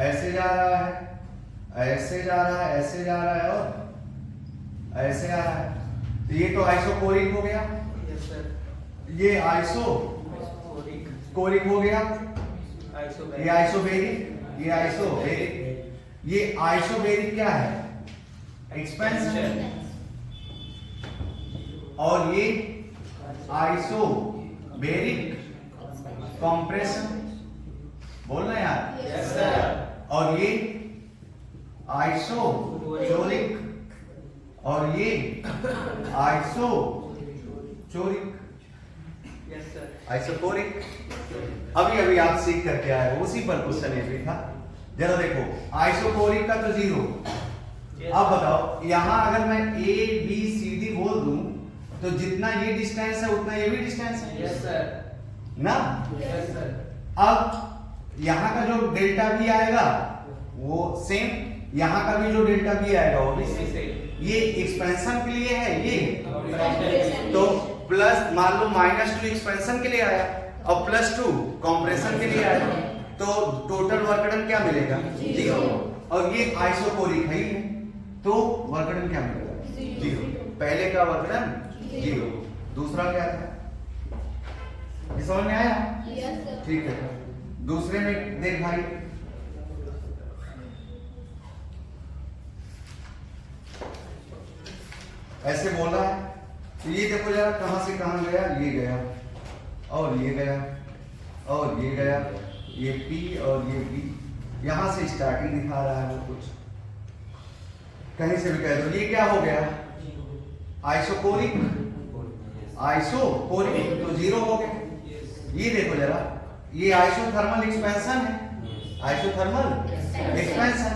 ऐसे जा रहा है, ऐसे जा रहा है, ऐसे जा रहा है और ऐसे आ रहा है। तो ये तो आइसोकोरिक हो गया, Yes, sir. ये आइसोकोरिक हो गया, ये आइसोबेरिक, ये आइसोबेरिक। ये आइसोबेरिक क्या है? एक्सपेंशन। और ये आइसोबेरिक कंप्रेशन। बोलना यार। Yes, sir. और ये आइसोचोरिक और ये आइसोचोरिक, Yes, sir. आइसोकोरिक। अभी अभी आप सीख करके आए हो, उसी पर क्वेश्चन ये भी था। जरा देखो, आइसोकोरिक का तो 0। Yes. अब बताओ, यहां अगर मैं A B C D बोल दूं तो जितना ये डिस्टेंस है उतना ये भी डिस्टेंस है Yes, sir. ना। Yes, sir. अब यहाँ का जो डेल्टा भी आएगा वो सेम, यहाँ का भी जो डेल्टा भी आएगा वो भी सेम। ये एक्सपेंशन के लिए है, ये तो प्लस, मान लो -2 एक्सपेंशन के लिए आया और +2 कंप्रेशन के लिए आया, तो टोटल वर्क डन क्या मिलेगा? 0। और ये आइसोकोरिक है ही है, तो वर्क डन क्या मिलेगा? 0। पहले का वर्क डन 0, दूसरा क्या था? ये समझ में आया? ठीक है। दूसरे में देख भाई, ऐसे बोला है तो ये देखो जरा, कहां से कहां गया, ये गया और ये गया और ये गया, ये P और ये B, यहां से स्टार्टिंग दिखा रहा है वो कुछ, कहीं से भी कह दो। ये क्या हो गया? आइसोकोरिक, आइसोकोरिक तो 0 हो गया। ये देखो जरा, ये आइसोथर्मल एक्सपेंशन है, आइसोथर्मल एक्सपेंशन।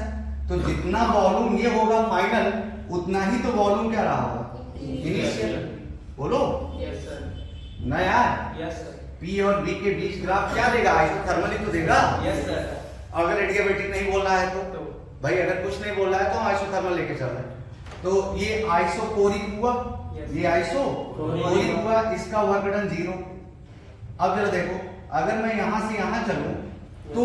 तो जितना वॉल्यूम ये होगा फाइनल, उतना ही तो वॉल्यूम क्या रहा होगा? इनिशियल। बोलो Yes, sir. ना यार। Yes, sir. P और B के बीच ग्राफ क्या देगा? आइसोथर्मल ही तो देगा। Yes, sir. अगर एडियाबेटिक नहीं बोलना है तो भाई, अगर कुछ नहीं बोलना है तो आइसोथर्मल लेके चल रहे हैं। तो ये आइसोकोरिक हुआ, ये आइसोकोरिक हुआ, इसका वर्क डन 0। अब जरा देखो, अगर मैं यहां से यहां चलूं तो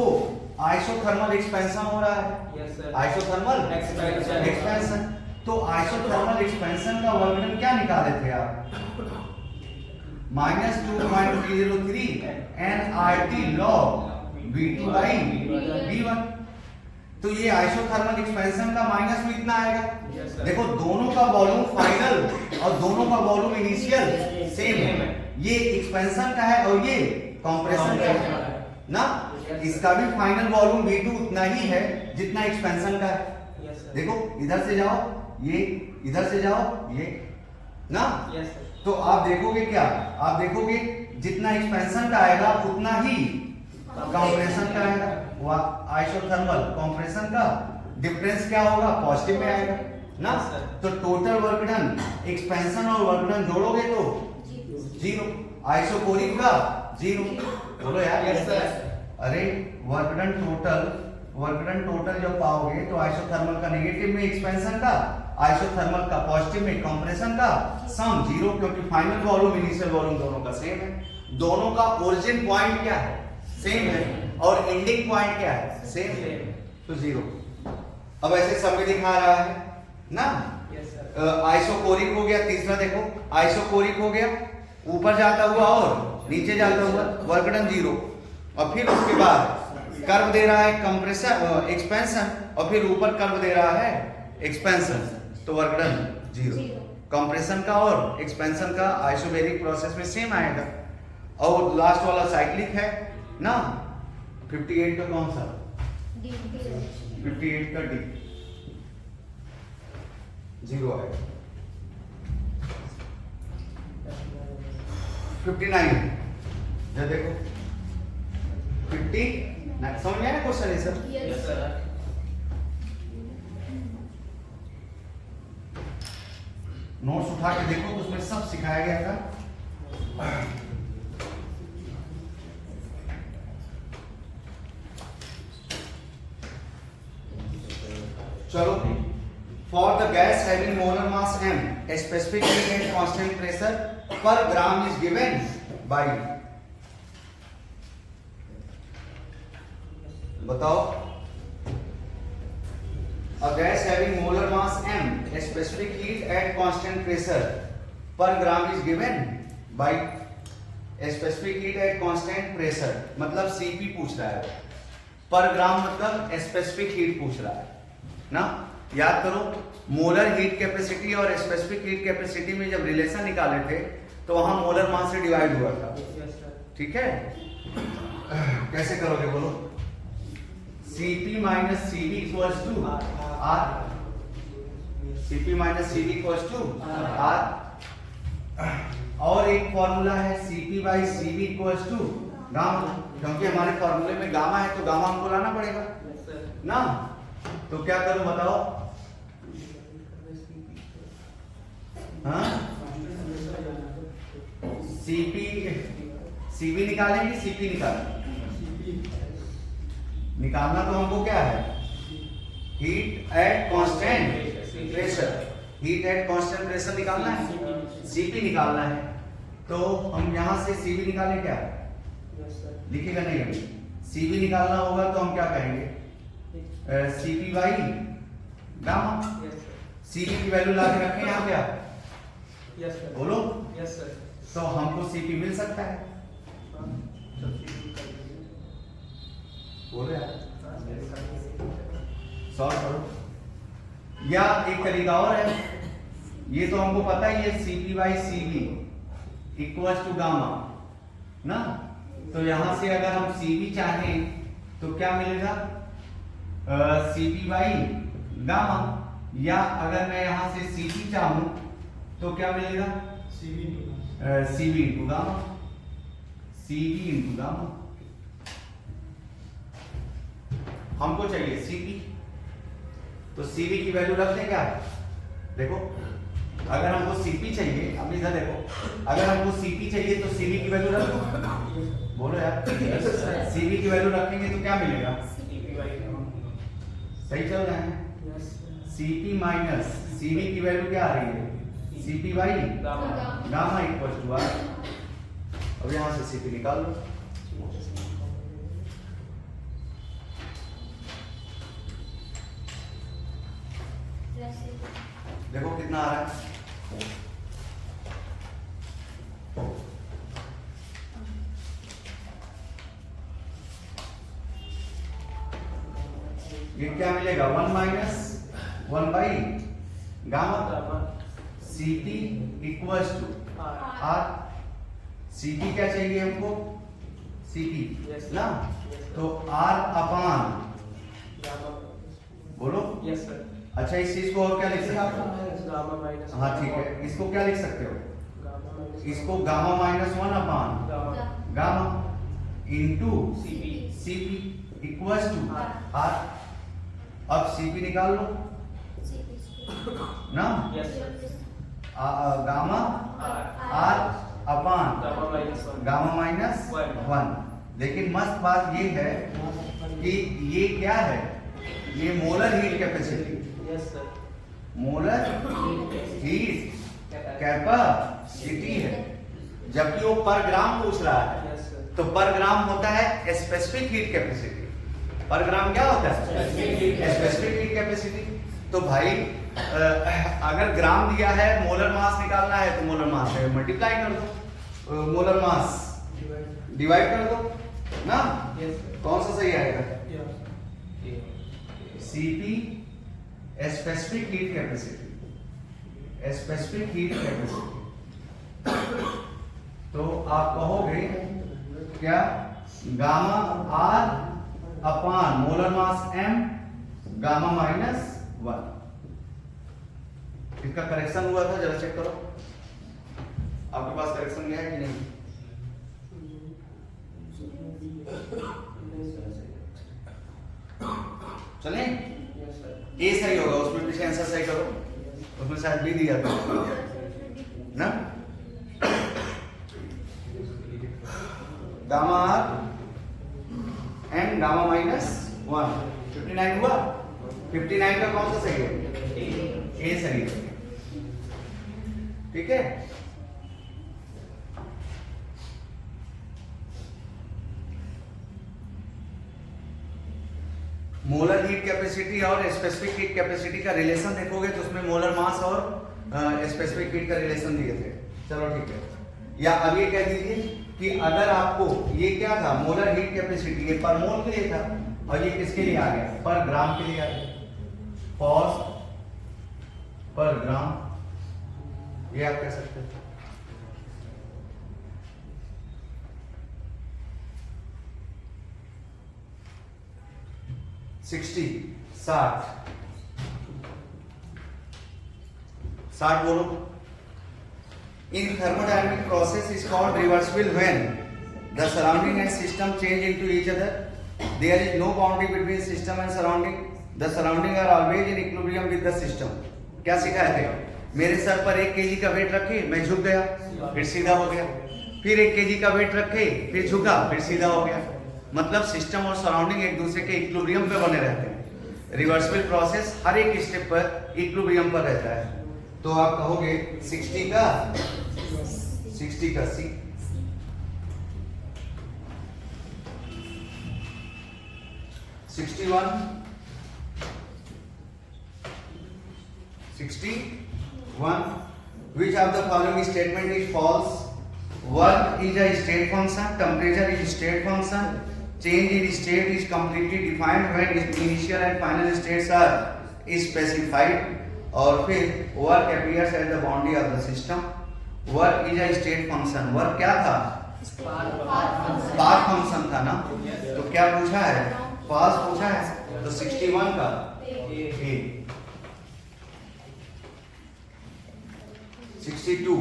आइसोथर्मल एक्सपेंशन हो रहा है। Yes, sir. Isothermal expansion. तो आइसोथर्मल एक्सपेंशन का वर्क डन क्या निकाले थे आप? -2.303 nRT log V2 by V1। तो ये आइसोथर्मल एक्सपेंशन का -2 इतना आएगा। Yes, sir. देखो, दोनों का वॉल्यूम फाइनल और दोनों का वॉल्यूम इनिशियल सेम है। ये एक्सपेंशन का है और ये कंप्रेशन का है ना। इसका भी फाइनल वॉल्यूम V2 उतना ही है जितना एक्सपेंशन का है। Yes, sir. देखो, इधर से जाओ ये, इधर से जाओ ये ना। Yes, sir. तो आप देखोगे क्या? आप देखोगे जितना एक्सपेंशन का आएगा उतना ही कंप्रेशन का आएगा। वो आइसोथर्मल कंप्रेशन का डिफरेंस क्या होगा? पॉजिटिव में आएगा ना। Yes, sir. तो टोटल वर्क डन, एक्सपेंशन और वर्क डन जोड़ोगे तो 0, आइसोकोरिक का 0। बोलो यार। Yes, sir. अरे वर्क डन टोटल जब पाओगे तो आइसोथर्मल का नेगेटिव में एक्सपेंशन का, आइसोथर्मल का पॉजिटिव में कंप्रेशन का सम 0, क्योंकि फाइनल वॉल्यूम इनिशियल वॉल्यूम दोनों का सेम है। दोनों का ओरिजिन पॉइंट क्या है? सेम है। और एंडिंग पॉइंट क्या है? सेम है। तो 0। अब ऐसे सब में दिखा रहा है ना। Yes, sir. आइसोकोरिक हो गया। तीसरा देखो, आइसोकोरिक हो गया, ऊपर जाता हुआ और नीचे जाता हुआ, वर्क डन 0। और फिर उसके बाद कर्व दे रहा है कंप्रेशन, एक्सपेंशन, और फिर ऊपर कर्व दे रहा है एक्सपेंशन, तो वर्क डन 0। कंप्रेशन का और एक्सपेंशन का आइसोबेरिक प्रोसेस में सेम आएगा। और लास्ट वाला साइक्लिक है ना। 58 का कौन सा? 58 का डी 0 आएगा। 59 ये देखो 50 समझ में आया क्वेश्चन है सर? Yes sir. नोट्स उठा के देखो तो उसमें सब सिखाया गया था। चलो, for the gas having molar mass m, a specific heat and constant pressure per gram is given by, बताओ। A gas having molar mass m, a specific heat at constant pressure per gram is given by, a specific heat at constant pressure मतलब Cp पूछ रहा है, पर ग्राम मतलब specific heat पूछ रहा है ना। याद करो, मोलर हीट कैपेसिटी और स्पेसिफिक हीट कैपेसिटी में जब रिलेशन निकाले थे तो वहां मोलर मास से डिवाइड हुआ था। ठीक है, कैसे करोगे बोलो? Cp minus Cv equals to R, Cp minus Cv equals to R, और एक फॉर्मूला है Cp by Cv equals to gamma, क्योंकि हमारे फॉर्मूले में गामा है तो गामा हमको लाना पड़ेगा ना। तो क्या करूं बताओ? हाँ, Cv निकालेंगे, Cp निकालना तो हमको क्या है? Heat at constant pressure, heat at constant pressure निकालना है, Cp निकालना है। तो हम यहां से Cv निकालें क्या? लिखेगा नहीं अभी। Cv निकालना होगा तो हम क्या कहेंगे? Cp by gamma. Cv की वैल्यू ला के रखें यहाँ क्या? बोलो। Yes sir. तो हमको Cp मिल सकता है, बोलो यार, सॉल्व करो। या एक तरीका और है, ये तो हमको पता ही है Cp by Cv equals to gamma ना। तो यहां से अगर हम Cv चाहें तो क्या मिलेगा? Cp बाई गामा, या अगर मैं यहां से Cp चाहूं तो क्या मिलेगा? Cv into gamma, Cv into gamma. हमको चाहिए Cp, तो Cv की वैल्यू रख दें क्या? देखो, अगर हमको Cp चाहिए, अब इधर देखो, अगर हमको Cp चाहिए तो Cv की वैल्यू रख दो। बोलो यार, Cv की वैल्यू रखेंगे तो क्या मिलेगा? सही चल रहा है? Cp माइनस Cv की वैल्यू क्या आ रही है? Cp by gamma equal to R। अब यहां से Cp निकाल लो। देखो कितना आ रहा है? ये क्या मिलेगा? 1 minus 1 by gamma. Cp equals to R। Cp क्या चाहिए हमको? Cp ना, तो R अपान, बोलो। Yes sir. अच्छा, इस चीज को और क्या लिख सकते हो? हाँ ठीक है, इसको क्या लिख सकते हो? इसको gamma minus 1 upon gamma into Cp equals to R। अब Cp निकाल लो ना। Gamma R upon gamma minus 1। लेकिन मस्त बात ये है कि ये क्या है? ये molar heat capacity, molar heat capacity है, जबकि वो पर ग्राम पूछ रहा है। तो पर ग्राम होता है स्पेसिफिक हीट कैपेसिटी। पर ग्राम क्या होता है? Specific heat capacity. तो भाई अगर ग्राम दिया है, मोलर मास निकालना है तो मोलर मास से मल्टीप्लाई कर दो, मोलर मास डिवाइड कर दो ना। कौन सा सही आएगा? Cp specific heat capacity, specific heat capacity. तो आप कहोगे क्या? Gamma R upon molar mass m gamma minus 1। इसका करेक्शन हुआ था, जरा चेक करो आपके पास करेक्शन गया है कि नहीं। चलें, ए सही होगा, उसमें पीछे आंसर सही करो, उसमें शायद बी दिया था ना। गामा एंड गामा माइनस 1 59 हुआ। 59 का कौन सा सही है? ए सही है, ठीक है। मोलर हीट कैपेसिटी और स्पेसिफिक हीट कैपेसिटी का रिलेशन देखोगे तो उसमें मोलर मास और स्पेसिफिक हीट का रिलेशन दिए थे। चलो ठीक है, या अब ये कह दीजिए कि अगर आपको ये क्या था, मोलर हीट कैपेसिटी, ये पर मोल के लिए था और ये किसके लिए आ गया? पर ग्राम के लिए आ गया। फॉर पर ग्राम, ये आप कह सकते हैं। साठ बोलो। In thermodynamic process is called reversible when the surrounding and system change into each other. There is no boundary between system and surrounding. The surrounding are always in equilibrium with the system. क्या सिखाए थे? मेरे sir पर 1 kg का wait रखे, मैं झुक गया, फिर सीधा हो गया, फिर 1 kg का वेट रखे, फिर झुका, फिर सीधा हो गया। मतलब सिस्टम और सराउंडिंग एक दूसरे के इक्विलिब्रियम पे बने रहते हैं। रिवर्सिबल प्रोसेस हर एक स्टेप पर इक्विलिब्रियम पर रहता है। तो आप कहोगे 60 का सी, 61, 61. Which of the following statement is false? Work is a state function, temperature is state function, change in state is completely defined when initial and final states are specified. और फिर work appears at the boundary of the system. Work is a state function. Work क्या था? Path function था ना। तो क्या पूछा है? पाथ पूछा है। तो 61 का ए। 62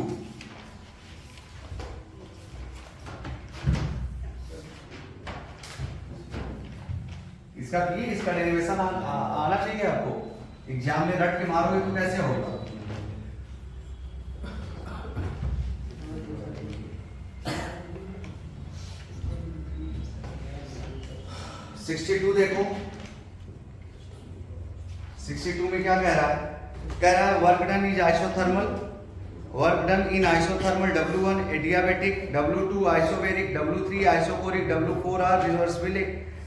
इसका डेरिवेशन आना चाहिए आपको। एग्जाम में रट के मारोगे तो कैसे होगा? देखो 62 में क्या कह रहा है? कह रहा है work done is isothermal, work done in isothermal W1 adiabatic, W2 isobaric, W3 isochoric, W4 are reversible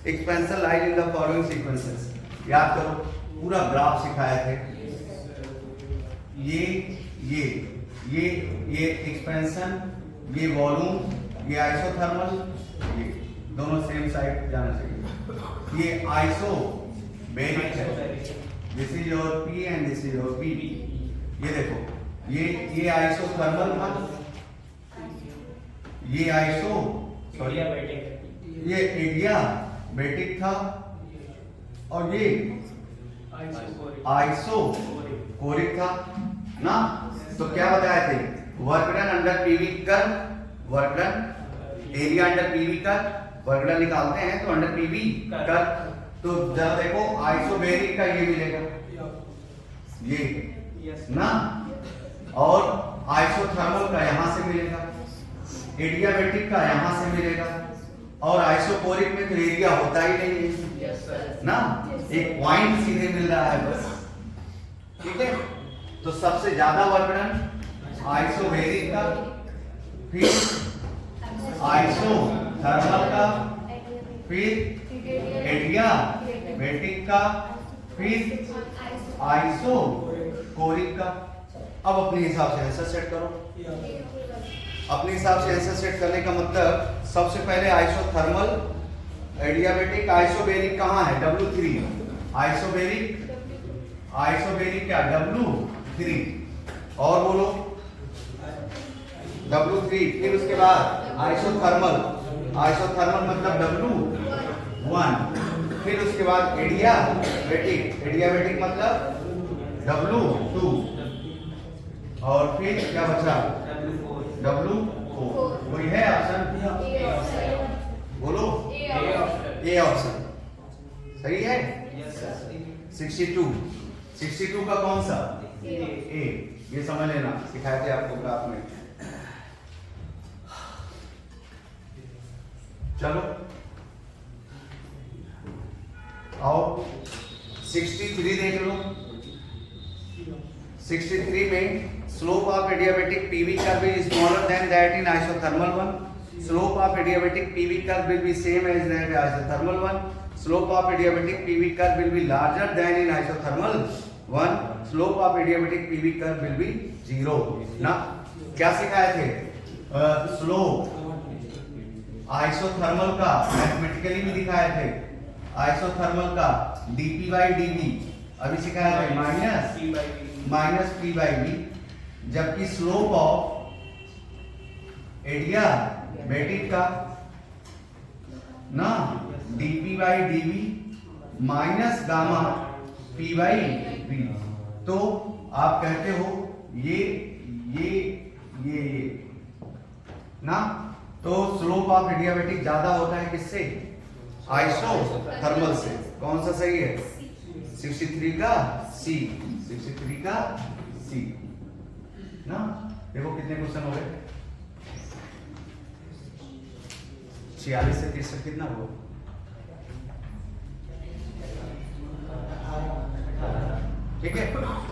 expansion lies in the following sequences. याद करो, पूरा ग्राफ सिखाए थे। ये एक्सपेंशन, ये वॉल्यूम, ये आइसोथर्मल, ये दोनों सेम साइड जाना चाहिए। ये आइसोबैरिक है, this is your P and this is your P। ये देखो, ये आइसोथर्मल था, ये ये एडियाबैटिक था, और ये आइसोकोरिक था ना। तो क्या बताए थे? Work done under PV curve, work done area under PV curve, work done निकालते हैं तो अंडर पीवी कर्व। तो जरा देखो, आइसोबैरिक का ये मिलेगा, ये ना, और आइसोथर्मल का यहां से मिलेगा, एडियाबैटिक का यहां से मिलेगा, और आइसोकोरिक में तो एरिया होता ही नहीं है ना, एक पॉइंट सीधे मिल रहा है बस। ठीक है, तो सबसे ज्यादा वर्क डन आइसोबैरिक का, फिर आइसोथर्मल का, फिर एडियाबैटिक का, फिर आइसोकोरिक का। अब अपने हिसाब से आंसर सेट करो। अपने हिसाब से आंसर सेट करने का मतलब, सबसे पहले आइसोथर्मल, एडियाबैटिक, आइसोबैरिक कहाँ है? W3। आइसोबैरिक क्या? W3। और बोलो W3। फिर उसके बाद आइसोथर्मल मतलब W1। फिर उसके बाद एडियाबेटिक, एडियाबेटिक मतलब W2, और फिर क्या बचा W4, कोई है ऑप्शन? बोलो। ए ऑप्शन सही है। 62 का कौन सा? ए। ये समझ लेना, सिखाए थे आपको ग्राफ में। चलो आओ 63 देख लो। 63 में slope of adiabatic PV curve is smaller than that in isothermal one. Slope of adiabatic PV curve will be same as that isothermal one. Slope of adiabatic PV curve will be larger than in isothermal one. Slope of adiabatic PV curve will be 0 ना। क्या सिखाए थे? Slope isothermal का mathematically भी दिखाए थे। Isothermal का dp by dv अभी सिखाया था माइनस p by v, जबकि स्लोप ऑफ एडियाबेटिक का ना dp by dv minus gamma p by v। तो आप कहते हो ये ना, तो स्लोप ऑफ एडियाबेटिक ज्यादा होता है किससे? आइसोथर्मल से। कौन सा सही है? 63 का सी, 63 का सी ना। देखो कितने क्वेश्चन हो गए? 46 से 30 कितना हुआ? ठीक है,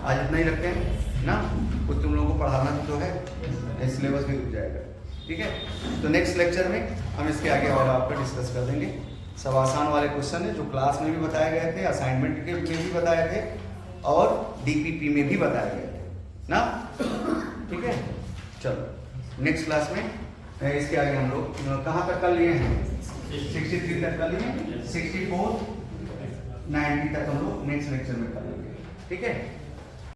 आज इतना ही रखते हैं ना। कुछ तुम लोगों को पढ़ाना भी तो है, सिलेबस भी रुक जाएगा। ठीक है, तो नेक्स्ट लेक्चर में हम इसके आगे और आपको डिस्कस कर देंगे। सब आसान वाले क्वेश्चन है जो क्लास में भी बताए गए थे, असाइनमेंट के में भी बताए थे, और डीपीपी में भी बताए गए थे ना। ठीक है, चलो नेक्स्ट क्लास में इसके आगे हम लोग कहाँ तक कर लिए हैं? 63 तक कर लिए, 64 90 तक हम लोग नेक्स्ट लेक्चर में कर लेंगे। ठीक है।